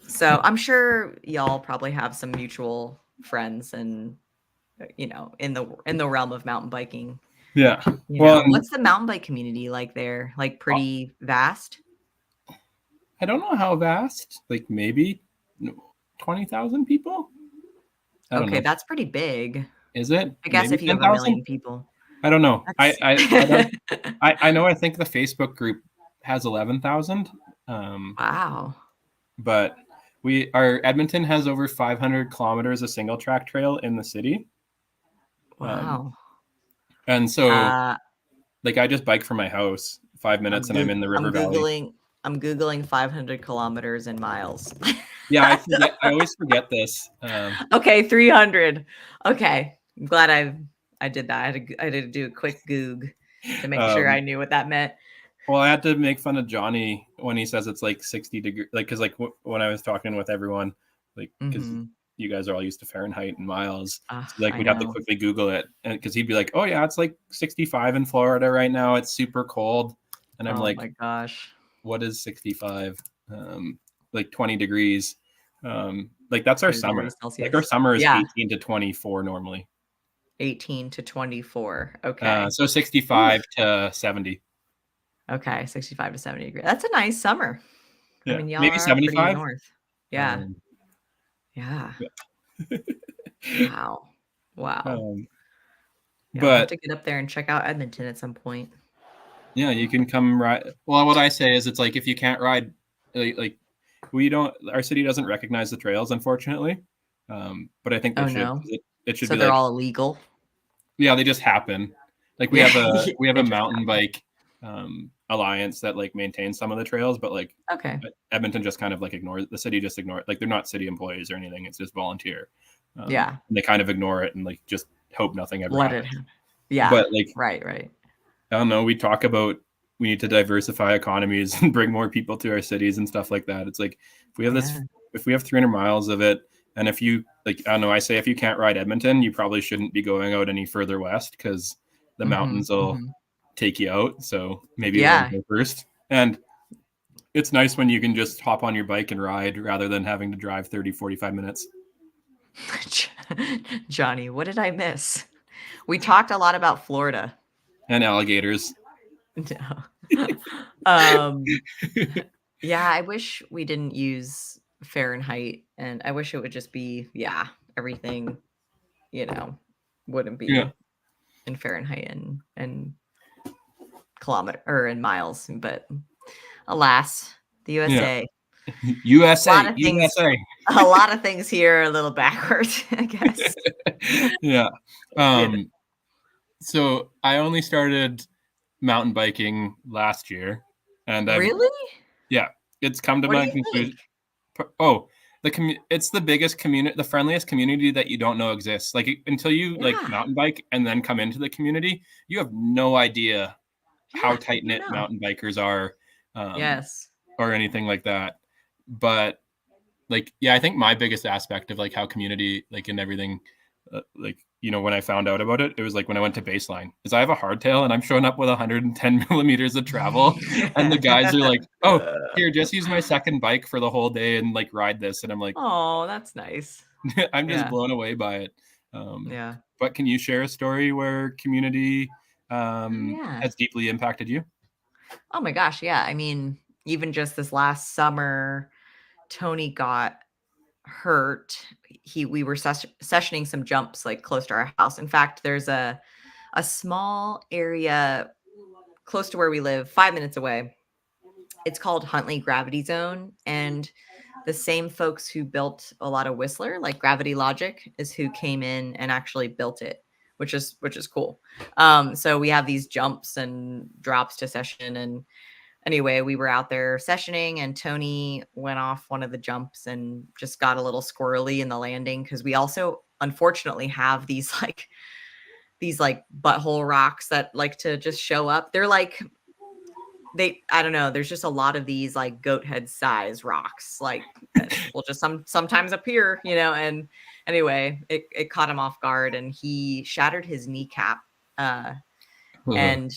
So I'm sure y'all probably have some mutual friends, and in the realm of mountain biking. Yeah. What's the mountain bike community like there? Like pretty vast? I don't know how vast. Like maybe 20,000 people. I don't know. That's pretty big. Is it? I guess maybe if you have 10,000? 1 million people. I don't know. That's... I know. I think the Facebook group has 11,000. Wow. But our Edmonton has over 500 kilometers of single track trail in the city. Wow. And so, like, I just bike from my house 5 minutes, and I'm in the river valley. I'm Googling 500 kilometers in miles. Yeah, I always forget this. Okay, 300. Okay, I'm glad I did that. I had to do a quick Goog to make sure I knew what that meant. Well, I had to make fun of Johnny when he says it's like 60 degrees, like because like when I was talking with everyone, like because you guys are all used to Fahrenheit and miles, so like we'd have to quickly Google it, and because he'd be like, "Oh yeah, it's like 65 in Florida right now. It's super cold," and I'm like, "Oh my gosh, what is 65? Like 20 degrees. Like that's our summer. Like our summer is 18 to 24 normally. 18 to 24. Okay. So 65 to 70. Okay, 65 to 70 degrees. That's a nice summer. Yeah. I mean, y'all maybe are 75 pretty north. Yeah. Yeah. Wow. Yeah, I'll have to get up there and check out Edmonton at some point. Yeah, you can come ride. Well, what I say is, it's like if you can't ride, like our city doesn't recognize the trails, unfortunately. But I think they should. No. It should so be they're like, all illegal. Yeah, they just happen. Like we have a mountain bike alliance that like maintains some of the trails, but like Edmonton just kind of like ignores the city. Just ignore it. Like they're not city employees or anything. It's just volunteer. And they kind of ignore it and like just hope nothing ever happens. Yeah, but like right. I don't know. We talk about we need to diversify economies and bring more people to our cities and stuff like that. It's like if we have if we have 300 miles of it, and if you like, I don't know, I say if you can't ride Edmonton, you probably shouldn't be going out any further west because the mountains will take you out. So maybe go first. And it's nice when you can just hop on your bike and ride rather than having to drive 30, 45 minutes. Johnny, what did I miss? We talked a lot about Florida. And alligators. No. Yeah, I wish we didn't use Fahrenheit And I wish it would just be, everything, wouldn't Yeah. be in Fahrenheit and kilometer or in miles, but alas, the Yeah. USA. A lot USA, of things USA. a lot of things here are a little backwards, I guess. Yeah. You know. So I only started mountain biking last year, and Really? it's come to What do my you think? conclusion. Oh, it's the biggest community, the friendliest community that you don't know exists. Like until you like Yeah. mountain bike and then come into the community, you have no idea how Yeah, tight you knit don't know. mountain bikers are, um, Yes. or anything like that. But like, yeah, I think my biggest aspect of like how community, like and everything, like, when I found out about it, it was like when I went to baseline, because I have a hardtail and I'm showing up with 110 millimeters of travel, and the guys are like, "Oh, here, just use my second bike for the whole day and like ride this," and I'm like, Oh, that's nice. I'm just Yeah. blown away by it. Yeah. But can you share a story where community Oh, yeah. has deeply impacted you? Oh my gosh, yeah. I mean, even just this last summer, Tony got hurt. We were sessioning some jumps like close to our house. In fact, there's a small area close to where we live, 5 minutes away. It's called Huntley Gravity Zone, and the same folks who built a lot of Whistler, like Gravity Logic, is who came in and actually built it, which is cool. So we have these jumps and drops to session, and anyway, we were out there sessioning, and Tony went off one of the jumps and just got a little squirrely in the landing because we also unfortunately have these butthole rocks that like to just show up. They're like I don't know, there's just a lot of these like goat head size rocks like that will just sometimes appear, and anyway, it caught him off guard and he shattered his kneecap, uh and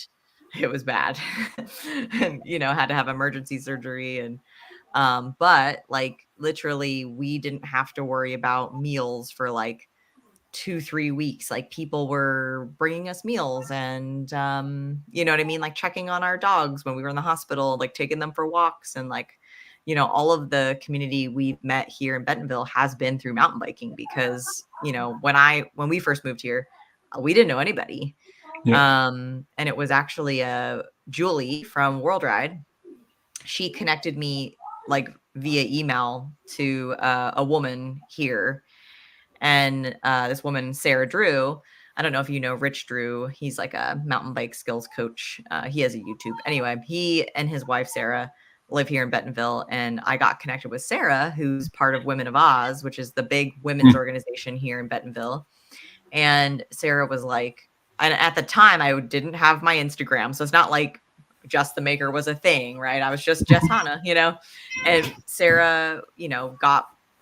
it was bad. And had to have emergency surgery, and but like literally we didn't have to worry about meals for like 2-3 weeks. Like people were bringing us meals, and you know what I mean, like checking on our dogs when we were in the hospital, like taking them for walks, and like all of the community we've met here in Bentonville has been through mountain biking because when we first moved here, we didn't know anybody. Yeah. And it was actually Julie from World Ride. She connected me like via email to a woman here, and this woman, Sarah Drew. I don't know if you know Rich Drew. He's like a mountain bike skills coach. He has a YouTube. Anyway, he and his wife Sarah live here in Bentonville, and I got connected with Sarah, who's part of Women of Oz, which is the big women's organization here in Bentonville. And Sarah was like, and at the time I didn't have my Instagram, so it's not like Jess the Maker was a thing, right? I was just Jess Hana, and Sarah,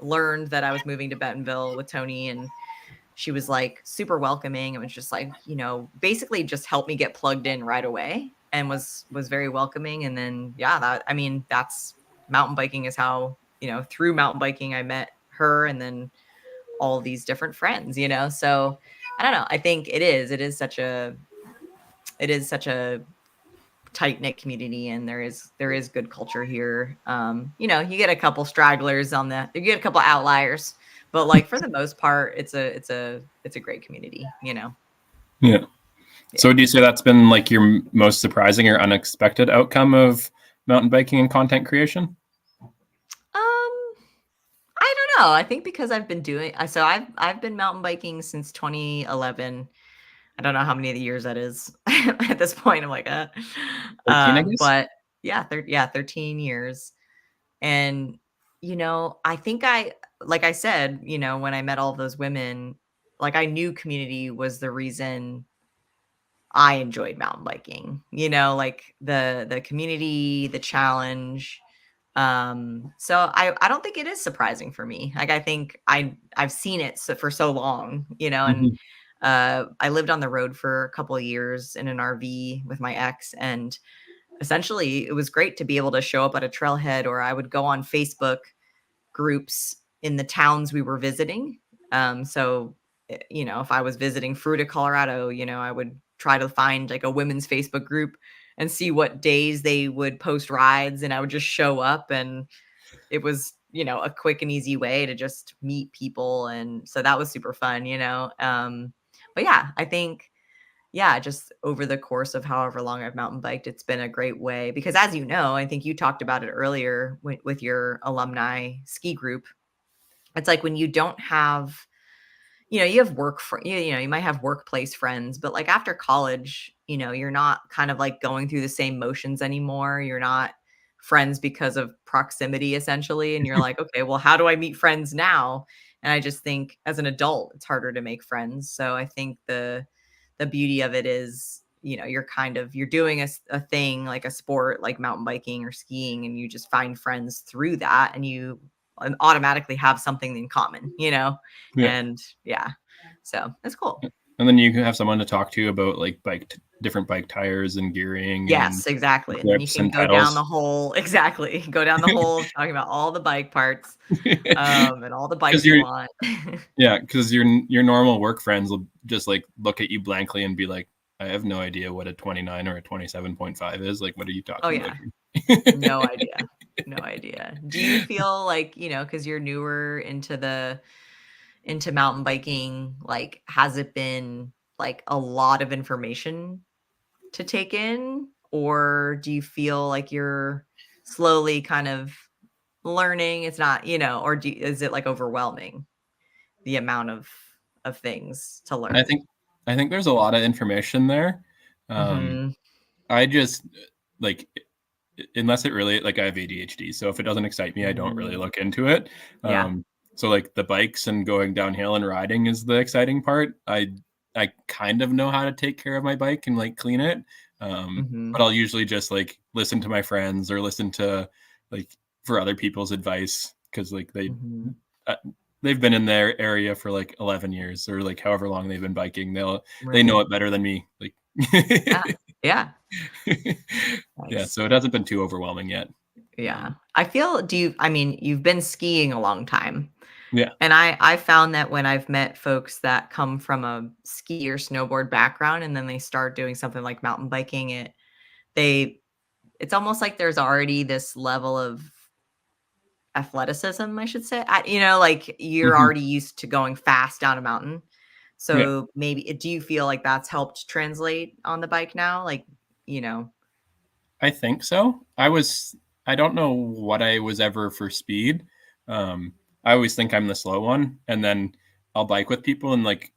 learned that I was moving to Bentonville with Tony, and she was like super welcoming. It was just like, basically just helped me get plugged in right away, and was very welcoming. And then, that's mountain biking is how, through mountain biking, I met her, and then all these different friends, so I don't know. I think it is such a tight knit community, and there is good culture here. You get a couple stragglers you get a couple outliers, but like for the most part, it's a great community. Yeah. Yeah. So would you say that's been like your most surprising or unexpected outcome of mountain biking and content creation? I don't know. I think because I've been mountain biking since 2011. I don't know how many of the years that is at this point. I'm like, 13, I guess? but yeah, 13 years. And, I think like I said, when I met all those women, like I knew community was the reason I enjoyed mountain biking, like the community, the challenge. So I don't think it is surprising for me. Like I think I've seen it for so long, and Mhm. I lived on the road for a couple of years in an RV with my ex, and essentially it was great to be able to show up at a trailhead, or I would go on Facebook groups in the towns we were visiting. So, if I was visiting Fruita, Colorado, I would try to find like a women's Facebook group and see what days they would post rides, and I would just show up, and it was a quick and easy way to just meet people. And so that was super fun. But yeah, I think, yeah, just over the course of however long I've mountain biked, it's been a great way because, as you know, I think you talked about it earlier with your alumni ski group. It's like when you don't have, you have you might have workplace friends, but like after college, you're not kind of like going through the same motions anymore. You're not friends because of proximity essentially. And you're like, okay, well, how do I meet friends now? And I just think as an adult, it's harder to make friends. So I think the beauty of it is, you're doing a thing like a sport like mountain biking or skiing, and you just find friends through that, and you automatically have something in common. Yeah. And yeah, so that's cool. And then you can have someone to talk to about like different bike tires and gearing and Yes, exactly. And then you grips can and go down the pedals. whole exactly, go down the whole talking about all the bike parts, and all the Because bikes you you're want. Yeah, because your normal work friends will just like look at you blankly and be like, I have no idea what a 29 or a 27.5 is. Like, what are you Oh, talking about yeah. here? No idea. No idea. Do you feel like, because you're newer into mountain biking, like, has it been, like, a lot of information to take in? Or do you feel like you're slowly kind of learning? It's not, or is it, like, overwhelming, the amount of things to I learn? think I think there's a lot of information there. Um, Mhm. I just like unless it really like I have ADHD, so if it doesn't excite me, I don't really Mm. look into it. Yeah. So like the bikes and going downhill and riding is the exciting part. I kind of know how to take care of my bike and like clean it. But Mhm. I'll usually just like listen to my friends or listen to like for other people's advice because like Mhm. uh, they've been in their area for like 11 years or like however long they've been biking. They know Right. it better than me. Like Yeah. Yeah. yeah, Nice. so it hasn't been too overwhelming yet. Yeah. Um, I mean, you've been skiing a long time. yeah, And I found that when I've met folks that come from a ski or snowboard background and then they start doing something like mountain biking, they it's almost like there's already this level of athleticism, I should say. Like you're mhm, already used to going fast down a mountain. yeah. So maybe do you feel like that's helped translate on the bike now? Like, you know. I think so. I don't know what I was ever for speed. I always think I'm the slow one, and then I'll bike with people and like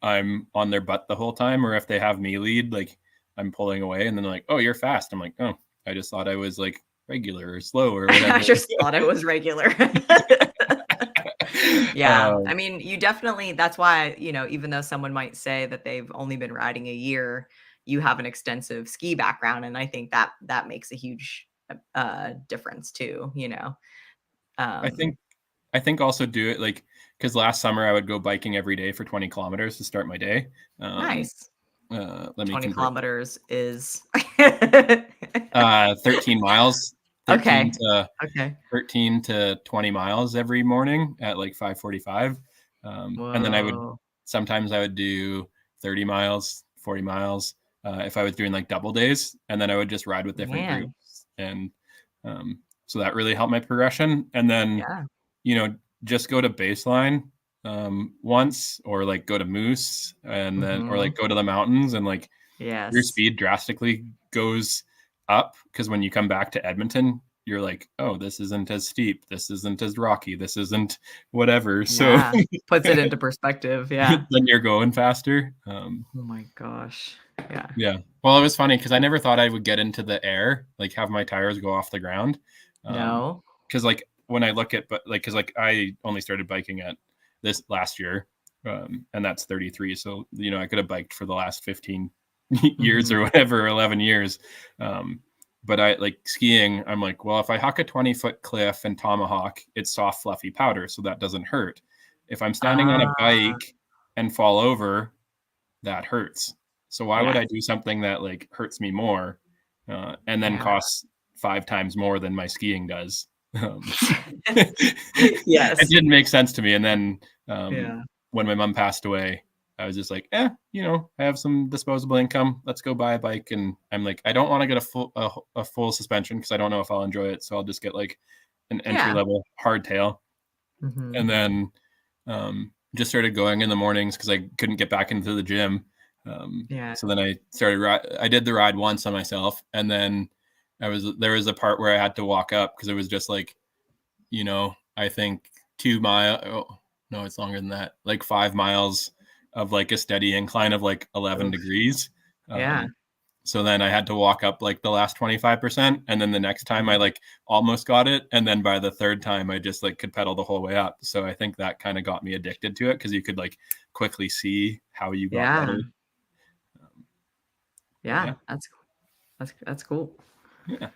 I'm on their butt the whole time, or if they have me lead, like I'm pulling away, and then they're like, "Oh, you're fast." I'm like, "Oh, I just thought I was like regular or slow or I whatever." just thought it was regular. Yeah. I um, mean, you definitely that's why, even though someone might say that they've only been riding a year, you have an extensive ski background, and I think that makes a huge difference too. I Um think I think also do it like because last summer I would go biking every day for 20 kilometers to start my day. Um, Nice. Let me 20 convert kilometers is 13 miles, 13 Okay. to Okay. 13 to 20 miles every morning at like 5:45. And then Whoa. sometimes I would do 30 miles, 40 miles if I was doing like double days. And then I would just ride with different Man. groups. And so that really helped my progression. And then, Yeah. you know, just go to baseline once or like go to Moose and then, or like Mhm. go to the mountains and like your Yes. speed drastically goes up because when you come back to Edmonton, you're like, oh, this isn't as steep. This isn't as rocky. This isn't whatever. So Yeah. Puts it into perspective. Yeah. then you're going faster. Oh my gosh. Yeah. Yeah. Well, it was funny because I never thought I would get into the air, like have my tires go off the ground. No. Because like when I look at, but like, because like I only started biking at this last year, and that's 33. So, you know, I could have biked for the last 15 years or Mhm. whatever, 11 years. Um, but I like skiing, I'm like, well, if I huck a 20-foot cliff and tomahawk, it's soft, fluffy powder. So that doesn't hurt. If I'm standing on a Ah, bike and fall over, that hurts. So why would yes. I do something that like hurts me more, and then Yeah. costs 5 times more than my skiing does? It Yes. didn't make sense to me. And then Yeah. when my mom passed away, I was just like, you know, I have some disposable income. Let's go buy a bike. And I'm like, I don't want to get a full suspension because I don't know if I'll enjoy it. So I'll just get like an entry Yeah. level hardtail. Mhm. And then just started going in the mornings because I couldn't get back into the gym. Yeah. So then I did the ride once on myself, and then there was a part where I had to walk up because it was just like, I think 2 mile. Oh, no, it's longer than that. Like 5 miles of like a steady incline of like 11 Oof. degrees. Yeah. So then I had to walk up like the last 25%. And then the next time I Mhm. like almost got it. And then by the third time I just like could pedal the whole way up. So I think that kind of got me addicted to it because you could like quickly see how you got Yeah. better. But Yeah. yeah, That's cool. yeah.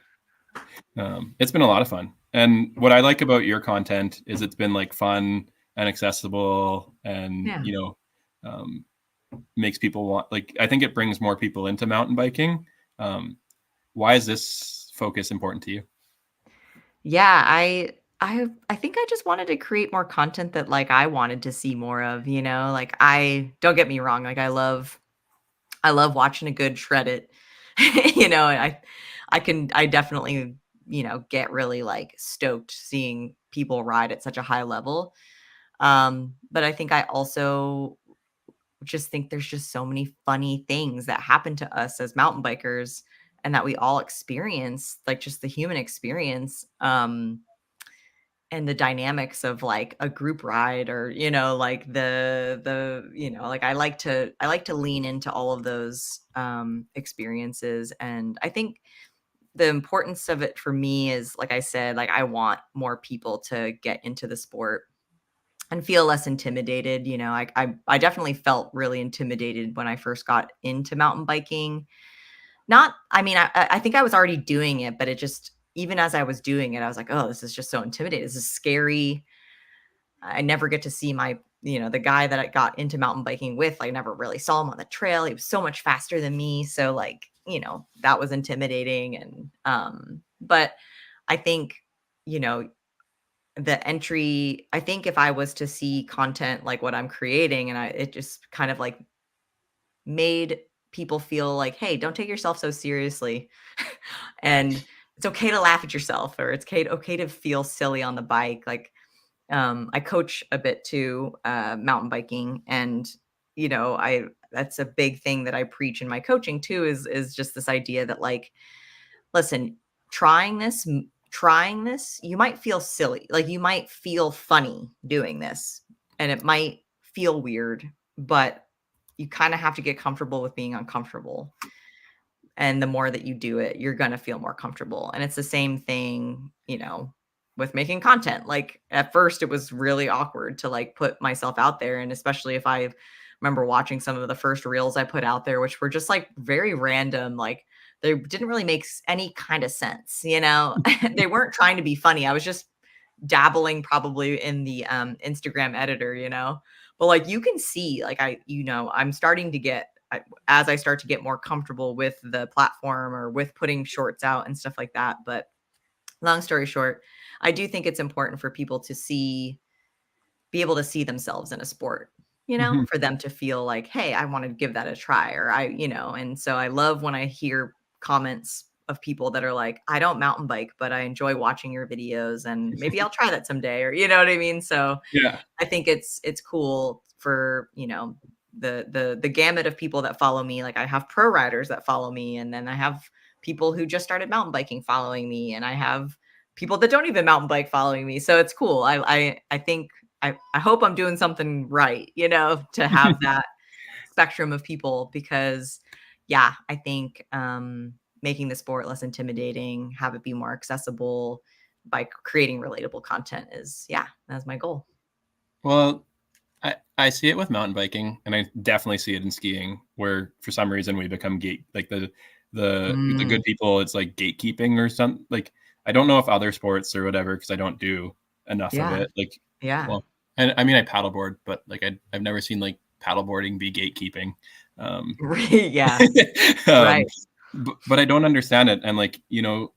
It's been a lot of fun. And what I like about your content is it's been like fun and accessible and, Yeah. um, makes people want, like, I think it brings more people into mountain biking. Why is this focus important to you? Yeah, I think I just wanted to create more content that, like, I wanted to see more of, Like, I don't get me wrong, like, I love watching a good shred it, and I definitely, get really, like, stoked seeing people ride at such a high level. But I think I also just think there's just so many funny things that happen to us as mountain bikers and that we all experience, like, just the human experience. And the dynamics of, like, a group ride or, like, like, I like to lean into all of those, experiences, and I think the importance of it for me is, like I said, like, I want more people to get into the sport and feel less intimidated. I definitely felt really intimidated when I first got into mountain biking. Not I mean, I think I was already doing it, but it just even as I was doing it, I was like, "Oh, this is just so intimidating. This is scary." I never get to see the guy that I got into mountain biking with. I never really saw him on the trail. He was so much faster than me. So, like, that was intimidating. And, but I think, you know, I think if I was to see content like what I'm creating and it just kind of like made people feel like, hey, don't take yourself so seriously. And it's okay to laugh at yourself, or it's okay to feel silly on the bike. Like, I coach a bit too, mountain biking, and I that's a big thing that I preach in my coaching too. Is just this idea that, like, listen, trying this, you might feel silly, like you might feel funny doing this, and it might feel weird, but you kind of have to get comfortable with being uncomfortable. And the more that you do it, you're gonna feel more comfortable. And it's the same thing, with making content. Like, at first, it was really awkward to, like, put myself out there, and especially if I remember watching some of the first reels I put out there, which were just, like, very random, like, they didn't really make any kind of sense, They weren't trying to be funny. I was just dabbling probably in the, Instagram editor, But, like, you can see, like, I'm starting to as I start to get more comfortable with the platform or with putting shorts out and stuff like that. But long story short, I do think it's important for people to be able to see themselves in a sport, Mhm. for them to feel like, hey, I want to give that a try. And so I love when I hear comments of people that are like, I don't mountain bike, but I enjoy watching your videos and maybe I'll try that someday, or you know what I mean? So Yeah. I think it's cool for, the gamut of people that follow me. Like, I have pro riders that follow me, and then I have people who just started mountain biking following me, and I have people that don't even mountain bike following me. So it's cool. I think I hope I'm doing something right, to have that spectrum of people, because yeah, I think making the sport less intimidating, have it be more accessible by creating relatable content is, yeah, that's my goal. Well, I see it with mountain biking, and I definitely see it in skiing, where for some reason we become gate like the Mm, good people. It's like gatekeeping or something. Like, I don't know if other sports or whatever because I don't do enough of yeah, it. Like, yeah. well, and I mean I paddleboard, but like I've never seen like paddleboarding be gatekeeping. Um, Right, yeah, um, right. but I don't understand it. And like,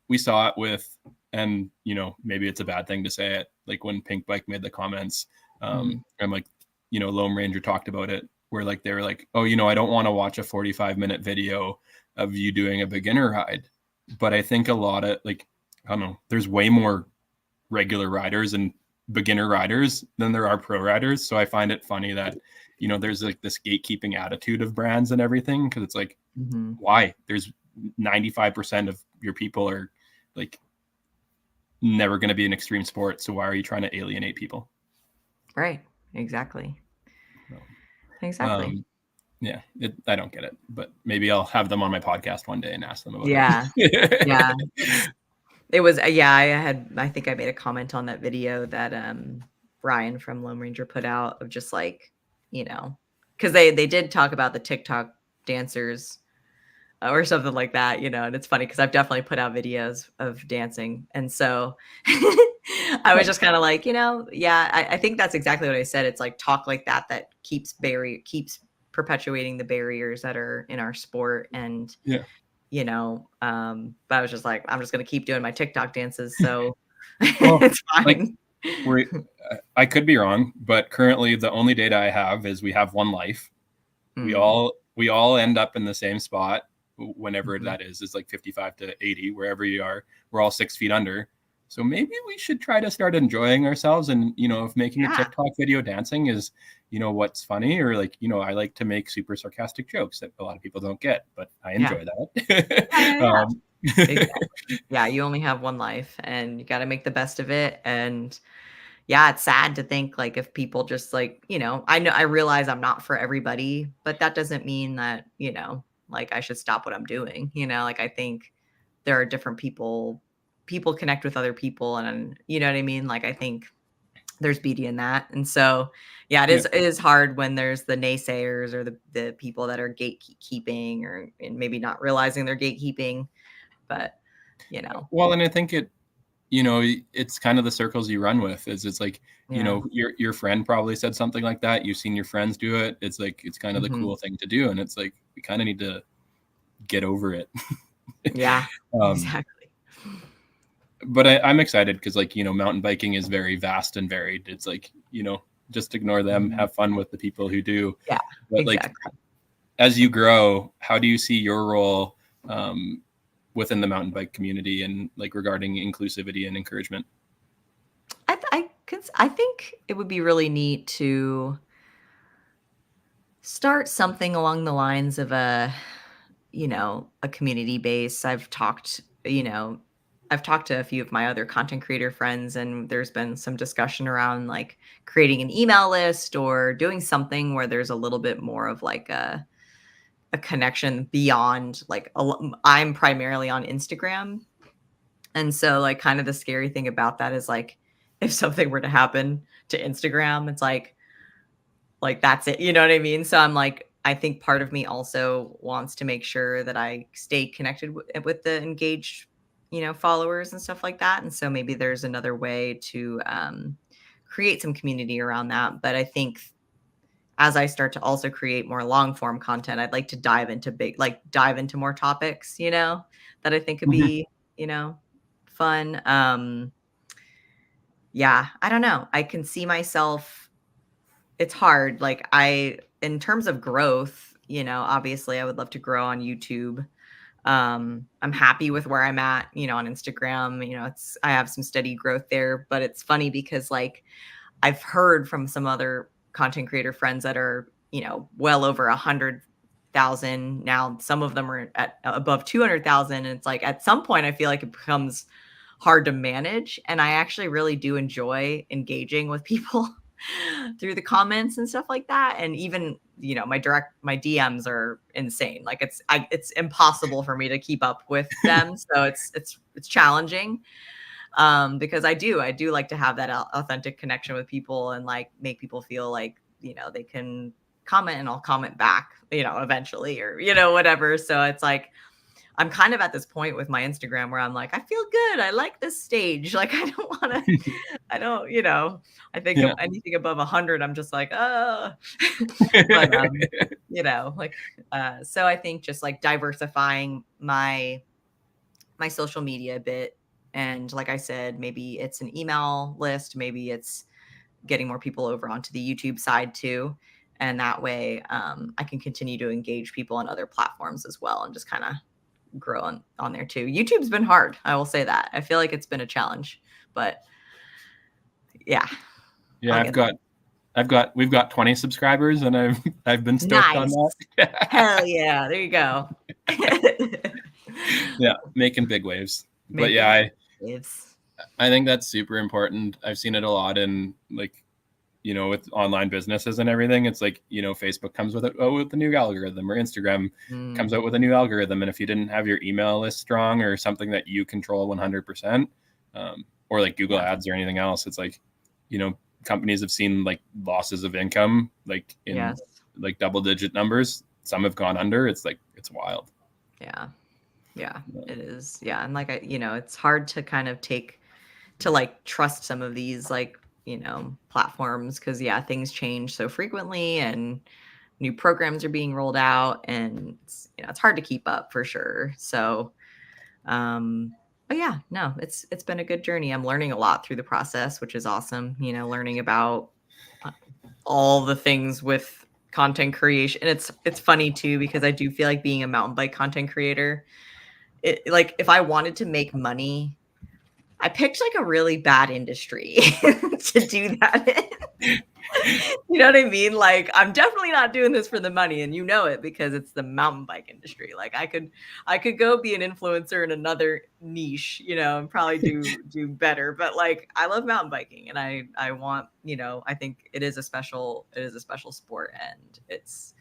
we saw it with, and maybe it's a bad thing to say it, like when Pink Bike made the comments, Mm, and like, Lone Ranger talked about it, where like they were like, oh, I don't want to watch a 45-minute video of you doing a beginner ride. But I think a lot of like, I don't know, there's way more regular riders and beginner riders than there are pro riders. So I find it funny that, there's like this gatekeeping attitude of brands and everything. Cause it's like, why? There's 95% of your people are like never going to be an extreme sport. So why are you trying to alienate people? Right. Exactly. So, Exactly. yeah, I don't get it, but maybe I'll have them on my podcast one day and ask them about Yeah. it. Yeah. It was, I think I made a comment on that video that Brian from Lone Ranger put out of just like, because they did talk about the TikTok dancers or something like that, and it's funny because I've definitely put out videos of dancing. And so I was just kind of like, I think that's exactly what I said. It's like talk like that keeps perpetuating the barriers that are in our sport. And Yeah. But I was just like, I'm just gonna keep doing my TikTok dances, so Well, it's like fine. I could be wrong, but currently the only data I have is we have one life. We all end up in the same spot whenever that is. It's like 55 to 80, wherever you are. We're all 6 feet under. So maybe we should try to start enjoying ourselves. And, if making a TikTok video dancing is, what's funny, or like, I like to make super sarcastic jokes that a lot of people don't get, but I enjoy that. Exactly. Yeah, you only have one life and you got to make the best of it. And yeah, it's sad to think like if people just like, I realize I'm not for everybody, but that doesn't mean that, like I should stop what I'm doing. Like I think there are different people connect with other people, and you know what I mean? Like I think there's beauty in that. And so, yeah, it is hard when there's the naysayers or the people that are gatekeeping or and maybe not realizing they're gatekeeping, but Well, and I think it's kind of the circles you run with. It's like, your friend probably said something like that. You've seen your friends do it. It's like, it's kind of the cool thing to do. And it's like, we kind of need to get over it. Yeah, exactly. But I'm excited because like, mountain biking is very vast and varied. It's like, just ignore them, have fun with the people who do. Yeah, but exactly. Like, as you grow, how do you see your role within the mountain bike community and like regarding inclusivity and encouragement? I think it would be really neat to start something along the lines of a community base. I've talked to a few of my other content creator friends, and there's been some discussion around like creating an email list or doing something where there's a little bit more of like a connection beyond like I'm primarily on Instagram. And so like kind of the scary thing about that is like if something were to happen to Instagram, it's like that's it. You know what I mean? So I'm like, I think part of me also wants to make sure that I stay connected with the engaged, followers and stuff like that. And so maybe there's another way to create some community around that. But I think as I start to also create more long form content, I'd like to dive into more topics, that I think could be, fun. Yeah, I don't know. I can see myself. It's hard. Like in terms of growth, obviously I would love to grow on YouTube. I'm happy with where I'm at, on Instagram. I have some steady growth there, but it's funny because like I've heard from some other content creator friends that are, well over 100,000 now. Some of them are at above 200,000. And it's like at some point I feel like it becomes hard to manage. And I actually really do enjoy engaging with people through the comments and stuff like that. And even, my DMs are insane. Like it's impossible for me to keep up with them. So it's challenging. Because I do like to have that authentic connection with people and like make people feel like, they can comment and I'll comment back, eventually or, whatever. So it's like, I'm kind of at this point with my Instagram where I'm like, I feel good. I like this stage. Like, I don't want to, I don't, I think anything above 100, I'm just like, oh, but, so I think just like diversifying my social media a bit. And like I said, maybe it's an email list, maybe it's getting more people over onto the YouTube side too. And that way I can continue to engage people on other platforms as well and just kind of grow on there too. YouTube's been hard. I will say that. I feel like it's been a challenge, but Yeah. Yeah, we've got 20 subscribers, and I've been stoked on Nice. that. Hell yeah. There you go. Yeah, making big waves. But Making yeah, waves. I think that's super important. I've seen it a lot in like, with online businesses and everything. It's like, Facebook comes with with a new algorithm, or Instagram comes out with a new algorithm. And if you didn't have your email list strong, or something that you control 100%, or like Google Ads or anything else, it's like, companies have seen like losses of income, like in like double-digit numbers. Some have gone under. It's like, it's wild. Yeah, it is. Yeah. And like, it's hard to kind of trust some of these platforms, because things change so frequently, and new programs are being rolled out, and it's hard to keep up for sure. So but yeah, no, it's been a good journey. I'm learning a lot through the process, which is awesome. Learning about all the things with content creation. And it's funny too, because I do feel like being a mountain bike content creator, like if I wanted to make money, I picked like a really bad industry to do that in. You know what I mean? Like, I'm definitely not doing this for the money, and it, because it's the mountain bike industry. Like, I could go be an influencer in another niche, and probably do better. But like, I love mountain biking, and I want, I think it is a special sport, and it's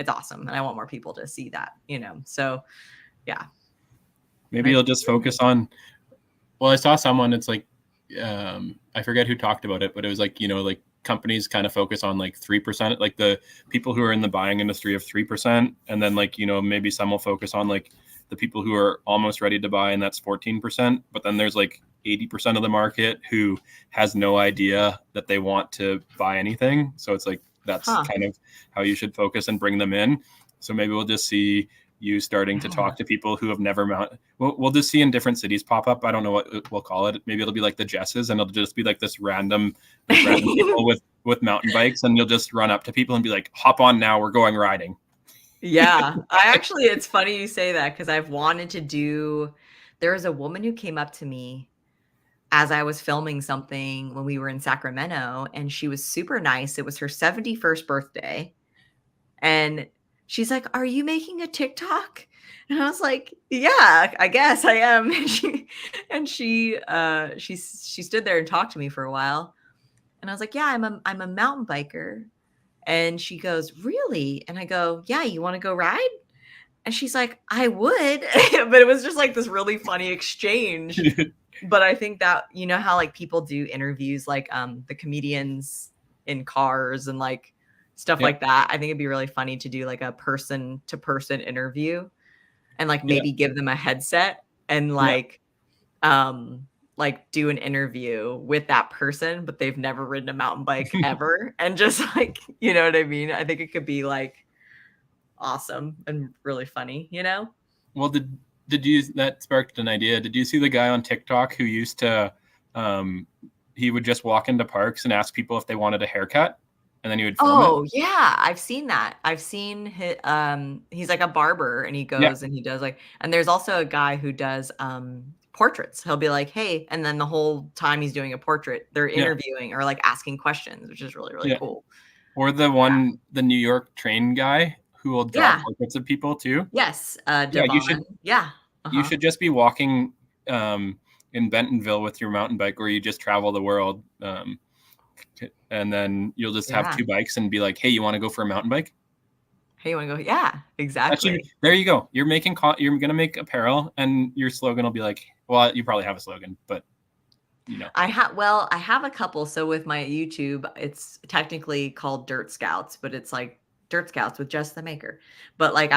awesome, and I want more people to see that. So yeah. Maybe you'll just focus on. Well, I saw someone. It's like, I forget who talked about it, but it was like, like companies kind of focus on like 3%, like the people who are in the buying industry of 3%, and then like, maybe some will focus on like the people who are almost ready to buy, and that's 14%. But then there's like 80% of the market who has no idea that they want to buy anything. So it's like, that's kind of how you should focus and bring them in. So maybe we'll just see you starting to talk to people who have never mounted. We'll just see in different cities pop up. I don't know what we'll call it. Maybe it'll be like the Jesses, and it'll just be like this random people with mountain bikes, and you'll just run up to people and be like, hop on now, we're going riding. Yeah, it's funny you say that, because I've wanted to do. There was a woman who came up to me as I was filming something when we were in Sacramento, and she was super nice. It was her 71st birthday. And she's like, "Are you making a TikTok?" And I was like, "Yeah, I guess I am." And she stood there and talked to me for a while. And I was like, "Yeah, I'm a mountain biker." And she goes, "Really?" And I go, "Yeah, you want to go ride?" And she's like, "I would." But it was just like this really funny exchange. But I think that, how like people do interviews, like the comedians in cars and like stuff like that. I think it'd be really funny to do like a person to person interview, and like maybe give them a headset and like do an interview with that person, but they've never ridden a mountain bike ever. And just like, you know what I mean? I think it could be like awesome and really funny, Well, did you, that sparked an idea. Did you see the guy on TikTok who used to, he would just walk into parks and ask people if they wanted a haircut, and then he would film it? Oh, yeah, I've seen that. I've seen he's like a barber, and he goes and he does like, and there's also a guy who does portraits. He'll be like, "Hey," and then the whole time he's doing a portrait, they're interviewing or like asking questions, which is really, really cool. Or the New York train guy who will draw portraits of people too. Yes, You should. Yeah. You should just be walking in Bentonville with your mountain bike, where you just travel the world. And then you'll just have two bikes and be like, "Hey, you want to go for a mountain bike? Hey, you want to go?" Yeah, exactly. Actually, there you go. You're going to make apparel, and your slogan will be like, well, you probably have a slogan, but I have a couple. So with my YouTube, it's technically called Dirt Scouts, but it's like Dirt Scouts with Jess the Maker. But like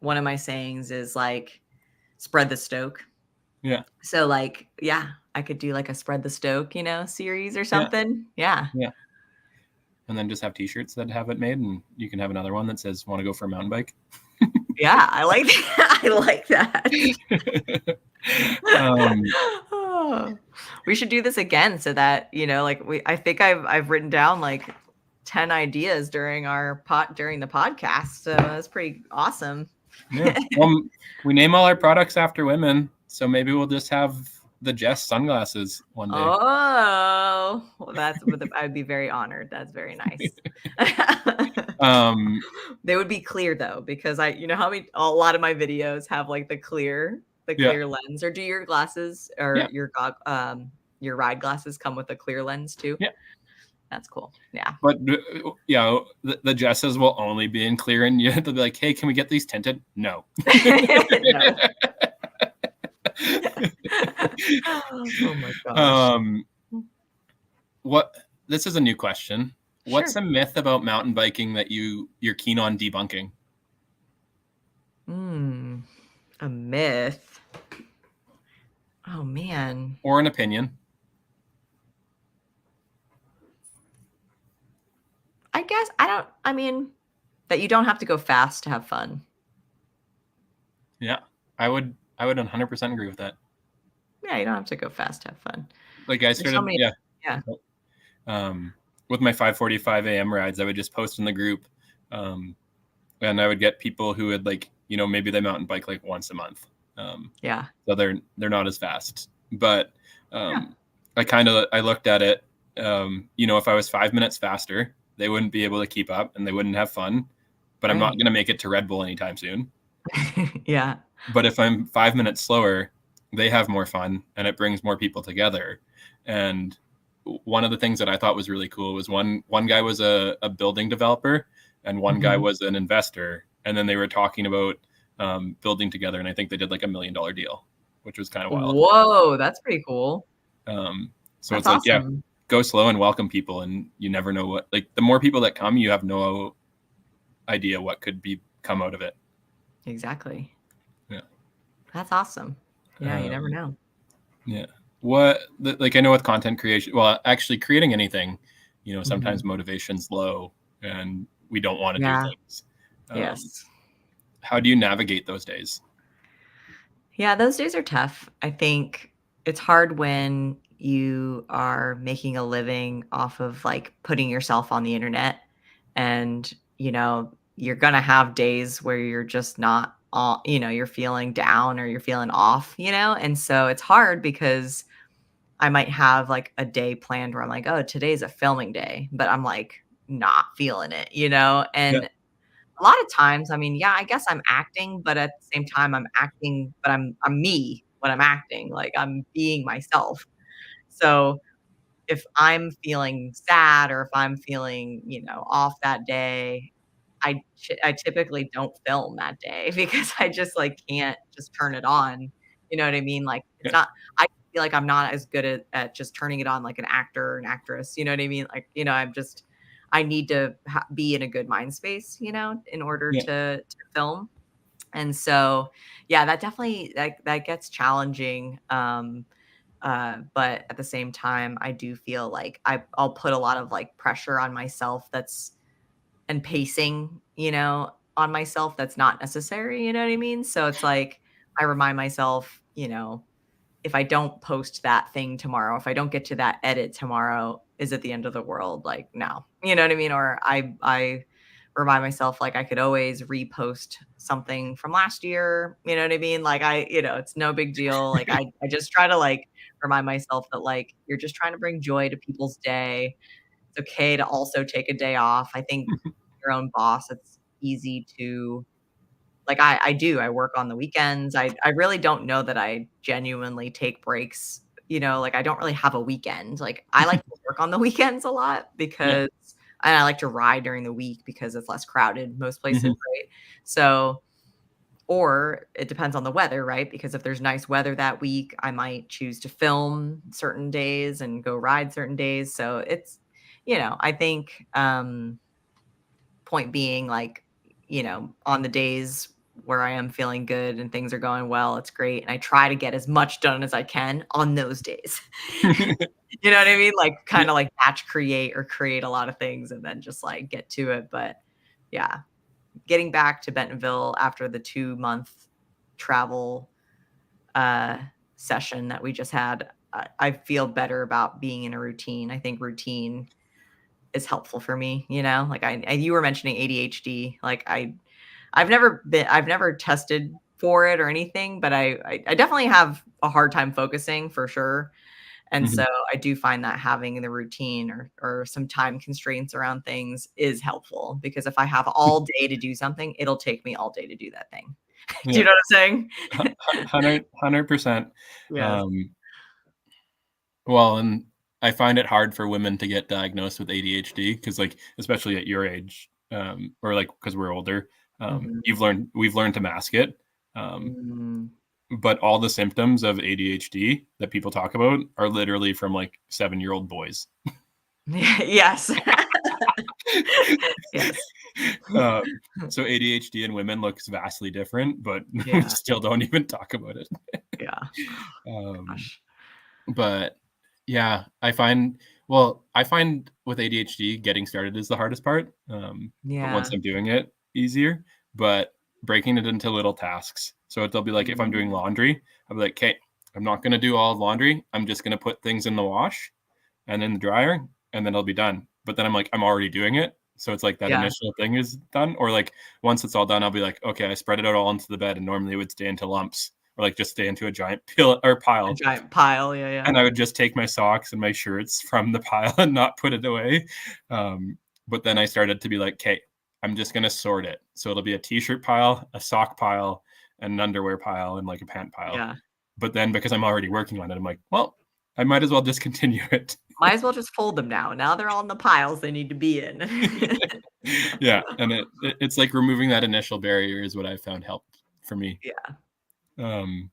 one of my sayings is like, spread the stoke. Yeah. So like, yeah, I could do like a spread the stoke, series or something. Yeah. And then just have t-shirts that have it made, and you can have another one that says, "Want to go for a mountain bike?" Yeah, I like that. I like that. We should do this again, so that, like I think I've written down like 10 ideas during the podcast. So that's pretty awesome. Yeah. Well, we name all our products after women, so maybe we'll just have the Jess sunglasses one day. Oh, well, I'd be very honored. That's very nice. Um, They would be clear though, because you know how a lot of my videos have like the yeah, clear lens, or do your glasses or yeah, your ride glasses come with a clear lens too? yeah. That's cool. Yeah. But you know, the Jesses will only be in clear, and they'll be like, "Hey, can we get these tinted?" No. No. Oh my gosh. What? This is a new question. What's Sure. a myth about mountain biking that you're keen on debunking? A myth. Oh man. Or an opinion? I mean, that you don't have to go fast to have fun. Yeah, I would 100% agree with that. Yeah, you don't have to go fast to have fun. Like I There's so started, many. yeah. Yeah. With my 5:45 a.m. rides, I would just post in the group, and I would get people who would like, you know, maybe they mountain bike like once a month. Yeah. So they're not as fast, but Yeah. I looked at it. You know, if I was 5 minutes faster, they wouldn't be able to keep up and they wouldn't have fun. But I'm not Right. going to make it to Red Bull anytime soon. Yeah. But if I'm 5 minutes slower, they have more fun and it brings more people together. And one of the things that I thought was really cool was one guy was a building developer and one guy Mhm. was an investor, and then they were talking about building together, and I think they did like $1 million deal, which was kind of wild. Whoa, that's pretty cool. So That's it's like, yeah, awesome. go slow and welcome people, and you never know what, like, the more people that come, you have no idea what could come out of it. Exactly. Yeah. That's awesome. Yeah, you never know. Yeah. Like, I know with content creation, well, actually creating anything, you know, sometimes Mhm. motivation's low and we don't want to do Yeah. things. Yes. How do you navigate those days? Yeah, those days are tough. I think it's hard when you are making a living off of like putting yourself on the internet, and you're going to have days where you're just not all, you're feeling down or you're feeling off, and so it's hard because I might have like a day planned where I'm like, oh, today's a filming day, but I'm like not feeling it, Yeah. and a lot of times, I mean, yeah, I guess I'm acting, but at the same time I'm acting, but I'm me when I'm acting, like I'm being myself. So if I'm feeling sad or if I'm feeling, off that day, I typically don't film that day because I just like can't just turn it on. You know what I mean? Like it's Yeah. not I feel like I'm not as good at just turning it on like an actor or an actress. You know what I mean? Like, I need to be in a good mind space, in order Yeah. to film. And so, yeah, that definitely that gets challenging. But at the same time, I do feel like I'll put a lot of like pressure on myself and pacing, on myself that's not necessary, you know what I mean? So it's like I remind myself, if I don't post that thing tomorrow, if I don't get to that edit tomorrow, is it the end of the world? Like, no. You know what I mean? Or I remind myself like I could always repost something from last year. You know what I mean? Like it's no big deal. Like I just try to like remind myself that like you're just trying to bring joy to people's day. It's okay to also take a day off. I think your own boss, it's easy to like I do. I work on the weekends. I really don't know that I genuinely take breaks, like I don't really have a weekend. Like I like to work on the weekends a lot Yeah. because and I like to ride during the week because it's less crowded most places, Mhm. right? So or it depends on the weather, right? Because if there's nice weather that week, I might choose to film certain days and go ride certain days. So it's, I think point being like, on the days where I am feeling good and things are going well, it's great. And I try to get as much done as I can on those days. You know what I mean? Like Yeah. kind of like batch create or create a lot of things and then just like get to it. But yeah, getting back to Bentonville after the 2-month travel uh, session that we just had, I feel better about being in a routine. I think routine is helpful for me, like you were mentioning ADHD, like I've never tested for it or anything, but I definitely have a hard time focusing for sure. And Mhm. so I do find that having the routine or some time constraints around things is helpful because if I have all day to do something, it'll take me all day to do that thing. Do you Yeah. know what I'm Hu saying? hu 100%. Yes. Um, well, and I find it hard for women to get diagnosed with ADHD because, like, especially at your age, or, like, because 'cause we're older, Mhm. we've learned to mask it, um, Mm. but all the symptoms of ADHD that people talk about are literally from, like, seven-year-old boys. Yes. Yes. Um, so ADHD in women looks vastly different, but we Yeah, still don't even talk about it. yeah. Um, Gosh. but yeah, I find with ADHD getting started is the hardest part. But once Yeah. I'm doing it, easier. But breaking it into little tasks. So it'll be like if I'm doing Mm. laundry, I'll be like, okay, I'm not gonna do all of laundry. I'm just gonna put things in the wash and in the dryer, and then it'll be done. But then I'm like, I'm already doing it. So it's like that Yeah. initial thing is done. Or like once it's all done, I'll be like, okay, I spread it out all into the bed, and normally it would stay into lumps or like just stay into a giant A pile. giant pile, yeah, yeah. And I would just take my socks and my shirts from the pile and not put it away. Um, but then I started to be like, okay, I'm just gonna sort it. So it'll be a t-shirt pile, a sock pile, an underwear pile, and like a pant pile. Yeah. But then because I'm already working on it, I'm like, well, I might as well just continue it. Might as well just fold them now. Now they're all in the piles they need to be in. Yeah, and it's like removing that initial barrier is what I found helped for me. Yeah. Um,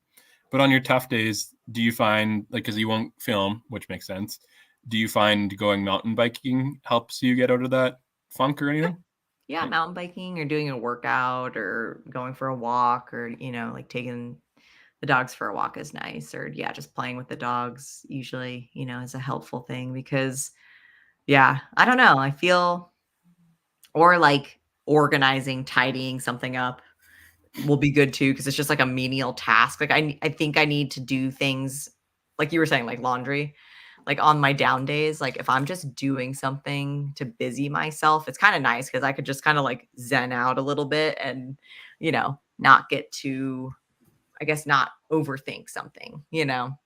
but on your tough days, do you find like because you won't film, which makes sense, do you find going mountain biking helps you get out of that funk or Yeah. anything? Yeah, Yeah. mountain biking or doing a workout or going for a walk or, like taking the dogs for a walk is nice or yeah, just playing with the dogs usually, is a helpful thing because yeah, I don't know, I feel or like organizing, tidying something up will be good too because it's just like a menial task. Like I think I need to do things like you were saying like laundry. Like on my down days, like if I'm just doing something to busy myself, it's kind of nice because I could just kind of like zen out a little bit and, not get too I guess not overthink something,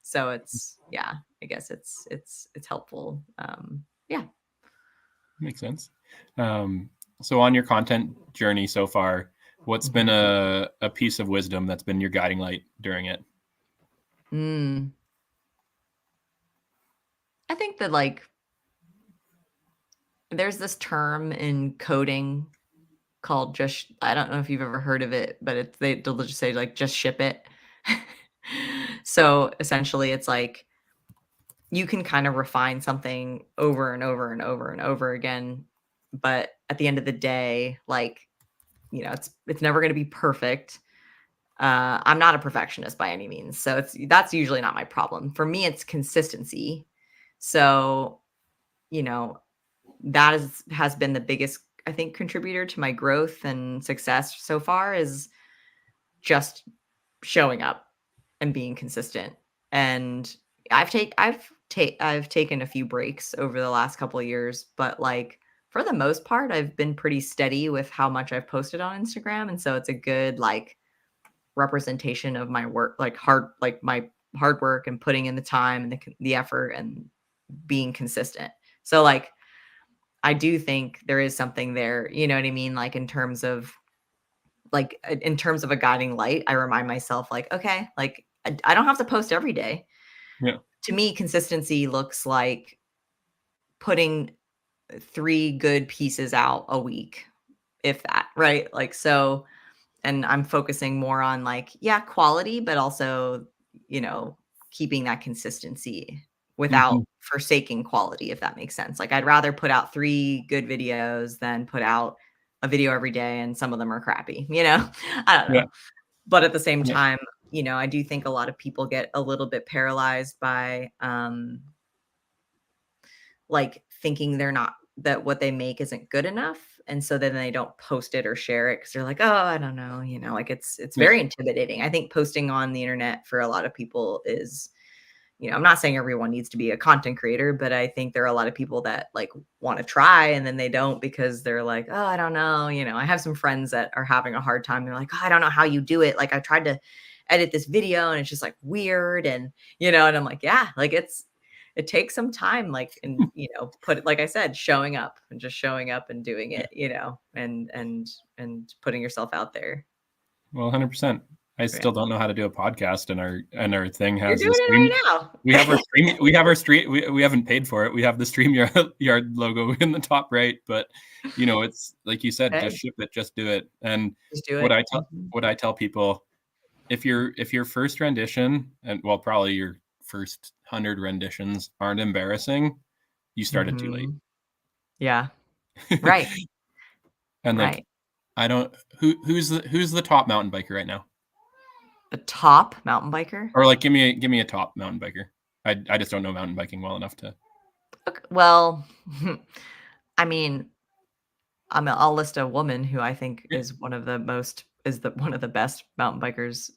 So it's yeah, I guess it's helpful. Yeah. Makes sense. Um, so on your content journey so far, what's been Mhm. a piece of wisdom that's been your guiding light during it? Mm. I think that like there's this term in coding called just I don't know if you've ever heard of it, but they'll just say like just ship it. So essentially it's like you can kind of refine something over and over and over and over again, but at the end of the day, like, it's never going to be perfect. I'm not a perfectionist by any means, so that's usually not my problem. For me, it's consistency. So, you know, that has been the biggest, I think, contributor to my growth and success so far is just showing up and being consistent. And I've taken a few breaks over the last couple of years, but like for the most part, I've been pretty steady with how much I've posted on Instagram, and so it's a good like representation of my work, like my hard work and putting in the time and the effort and being consistent. So like I do think there is something there, you know what I mean? Like in terms of a guiding light, I remind myself like, okay, like I don't have to post every day. Yeah. To me, consistency looks like putting 3 good pieces out a week, if that, right? Like so and I'm focusing more on like, yeah, quality, but also, you know, keeping that consistency without Mhm. forsaking quality, if that makes sense. Like I'd rather put out 3 good videos than put out a video every day and some of them are crappy, you know? I don't Yeah. know. But at the same Yeah. time, I do think a lot of people get a little bit paralyzed by like thinking they're not that what they make isn't good enough. And so then they don't post it or share it because they're like, oh, I don't know, like it's Yeah. very intimidating. I think posting on the internet for a lot of people is, I'm not saying everyone needs to be a content creator, but I think there are a lot of people that like want to try and then they don't because they're like, oh, I don't know. I have some friends that are having a hard time. They're like, oh, I don't know how you do it. Like I tried to edit this video and it's just like weird and and I'm like, yeah, like it takes some time, like, and put like I said, showing up and just showing up and doing Yeah. it, and putting yourself out there. Well, 100%. I Yeah. still don't know how to do a podcast, and our thing You're has doing the it stream. right now. We have our stream. We have our stream. We haven't paid for it. We have the StreamYard logo in the top right, but it's like you said, just Hey, ship it, just do it. And just do what it. I tell what I tell people, if your first rendition, and well, probably your first 100 renditions aren't embarrassing, you started too late. Mhm. Yeah. Right. And like, Right. I don't who's the top mountain biker right now? The top mountain biker? Or like, give me a top mountain biker. I just don't know mountain biking well enough to. Ok well, I mean, I'll list a woman who I think Yeah, is one of the best mountain bikers.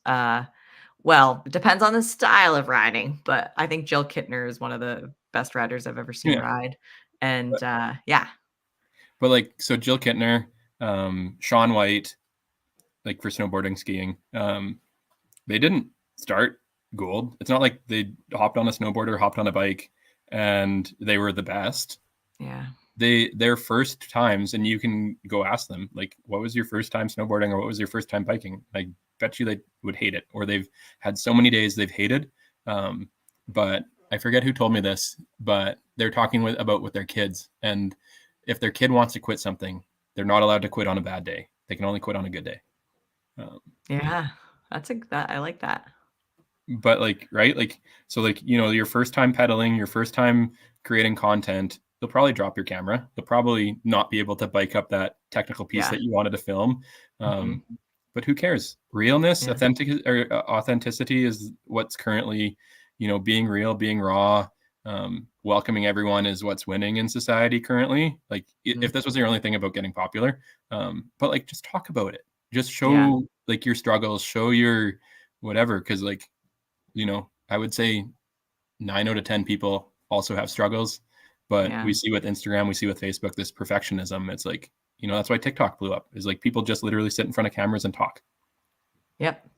Well, it depends on the style of riding, but I think Jill Kittner is one of the best riders I've ever seen yeah. ride, and, But, yeah. but like, so Jill Kittner, Shaun White, like for snowboarding, skiing, they didn't start gold. It's not like they hopped on a snowboard or hopped on a bike and they were the best. Yeah. Their first times, and you can go ask them, like, what was your first time snowboarding or what was your first time biking? I bet you they would hate it, or they've had so many days they've hated. But I forget who told me this, but they're talking about with their kids, and if their kid wants to quit something, they're not allowed to quit on a bad day. They can only quit on a good day. Yeah. That I like that. But like, right, like, so like, your first time pedaling, your first time creating content, you'll probably drop your camera, you'll probably not be able to bike up that technical piece Yeah. that you wanted to film. Mhm. But who cares? Realness, Yeah. authenticity is what's currently, being real, being raw, welcoming everyone is what's winning in society currently. Like, Mhm. if this was your only thing about getting popular, but like, just talk about it, just Yeah. show like your struggles, show your whatever, because like, I would say 9 out of 10 people also have struggles, but Yeah. we see with Instagram, we see with Facebook, this perfectionism. It's like, that's why TikTok blew up, is like people just literally sit in front of cameras and talk. Yep.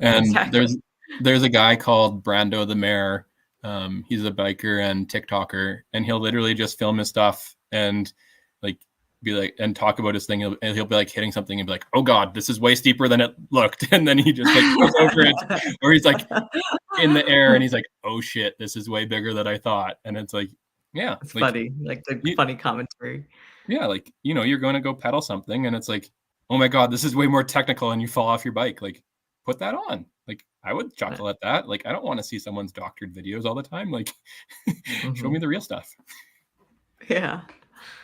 And Exactly. there's a guy called Brando the Mayor. He's a biker and TikToker, and he'll literally just film his stuff and like be like and talk about his thing. He'll be like hitting something and be like, "Oh God, this is way steeper than it looked," and then he just like goes over it, or he's like in the air and he's like, "Oh shit, this is way bigger than I thought," and it's like, yeah, It's like funny, like the you, funny commentary. yeah, like, you're going to go pedal something and it's like, oh my God, this is way more technical, and you fall off your bike. Like, put that on. Like, I would But chuckle at that. Like, I don't want to see someone's doctored videos all the time. Like, show me mhm. the real stuff. Yeah.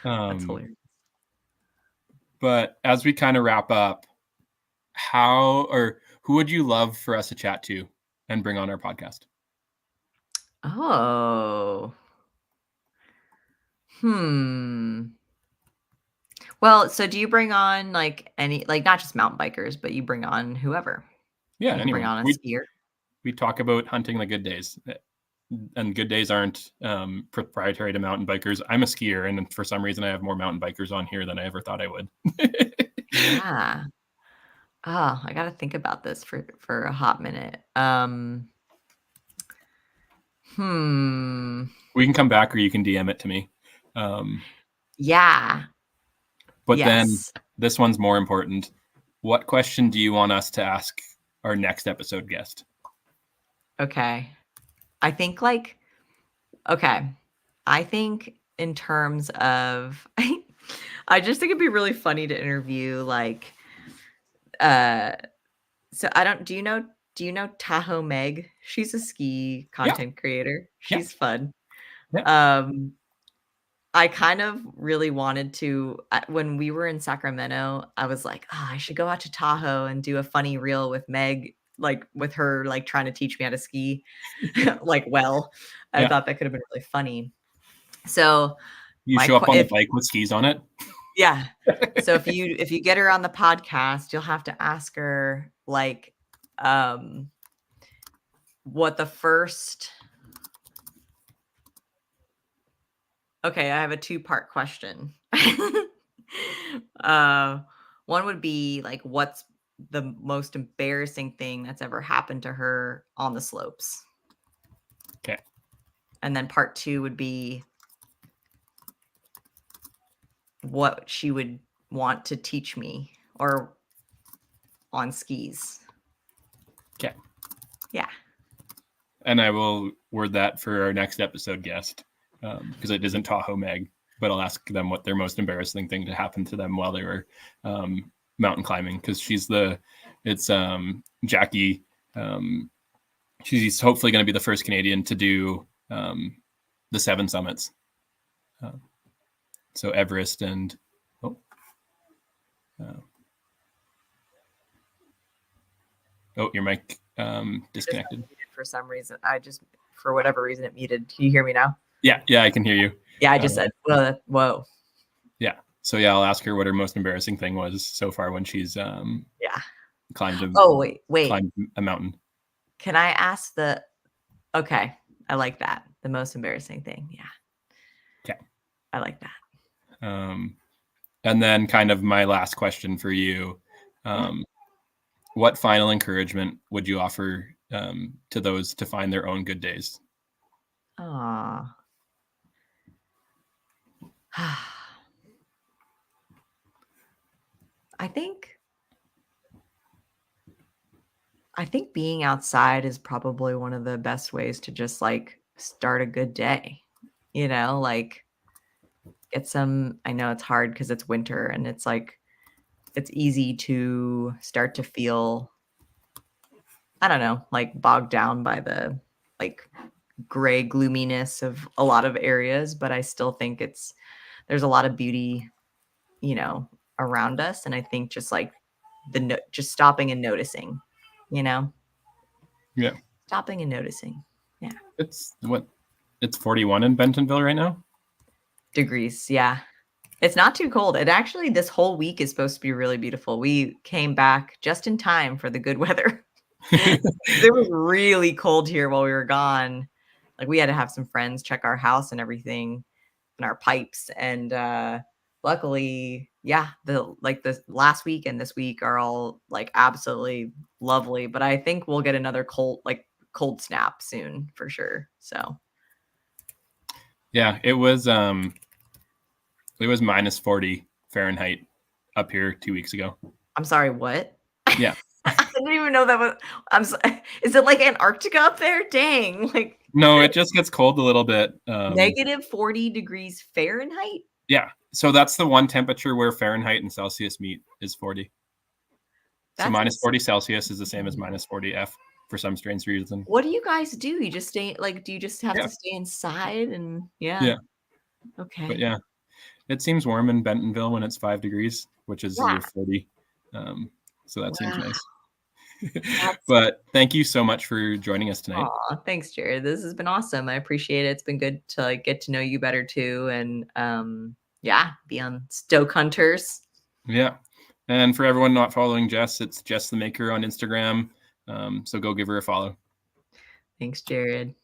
That's Um, hilarious. but as we kind of wrap up, who would you love for us to chat to and bring on our podcast? Oh. Hmm. Well, so do you bring on, like, any like, not just mountain bikers, but you bring on whoever? Yeah, You can bring anyone. on a We skier. we talk about hunting the good days. And good days aren't proprietary to mountain bikers. I'm a skier, and for some reason, I have more mountain bikers on here than I ever thought I would. Yeah. Oh, I gotta think about this for a hot minute. Hmm. We can come back, or you can DM it to me. Um, Yeah. but then Yes. this one's more important. What question do you want us to ask our next episode guest? Okay. I think, like okay. I think in terms of I just think it'd be really funny to interview, like, uh so I don't do you know Tahoe Meg? She's a ski Yeah, content creator. yeah, She's fun. yeah. Um, I kind of really wanted to when we were in Sacramento, I was like, "Oh, I should go out to Tahoe and do a funny reel with Meg, like, with her, like, trying to teach me how to ski." Like, well, I Yeah. thought that could have been really funny. So, You my show up on a if bike with skis on it. yeah. So if you get her on the podcast, you'll have to ask her, like, um, what the first okay, I have a two-part question. Uh, one would be, like, the most embarrassing thing that's ever happened to her on the slopes. Okay. And then part 2 would be what she would want to teach me or on skis. Okay. Yeah. And I will word that for our next episode guest, because it isn't Tahoe Meg, but I'll ask them what their most embarrassing thing to happen to them while they were mountain climbing, because it's Jackie. She's hopefully going to be the first Canadian to do the 7 summits. So Everest and your mic disconnected. For some reason, for whatever reason, it muted. Can you hear me now? Yeah, I can hear you. Yeah, I just said, whoa. Yeah. So yeah, I'll ask her what her most embarrassing thing was so far when she's climbed a mountain. Can I ask okay, I like that. The most embarrassing thing. Yeah. Okay. I like that. And then kind of my last question for you. What final encouragement would you offer to those to find their own good days? Aww. I think being outside is probably one of the best ways to just like start a good day. Like get some, I know it's hard because it's winter and it's like, it's easy to start to feel, I don't know, like bogged down by the like gray gloominess of a lot of areas, but I still think there's a lot of beauty, around us. And I think just like just stopping and noticing, Yeah. Stopping and noticing. Yeah. It's 41 in Bentonville right now? Degrees. Yeah. It's not too cold. It actually, this whole week is supposed to be really beautiful. We came back just in time for the good weather. It was really cold here while we were gone. Like we had to have some friends check our house and everything and our pipes. And luckily, yeah, the last week and this week are all like absolutely lovely. But I think we'll get another cold snap soon for sure. So yeah, it was minus 40 Fahrenheit up here 2 weeks ago. I'm sorry, what? Yeah. I didn't even know that was. Is it like Antarctica up there? Dang, like no, it just gets cold a little bit. Negative 40 degrees Fahrenheit. Yeah, so that's the one temperature where Fahrenheit and Celsius meet is 40. So minus 40 Celsius is the same as minus 40 F for some strange reason. What do you guys do? You just stay do you just have to stay inside and Yeah. Okay. But yeah, it seems warm in Bentonville when it's 5 degrees, which is your 40. So that seems nice. But thank you so much for joining us tonight. Aw, thanks, Jared. This has been awesome. I appreciate it. It's been good to get to know you better too, and be on Stoke Hunters. Yeah, and for everyone not following Jess, it's Jess the Maker on Instagram. So go give her a follow. Thanks, Jared.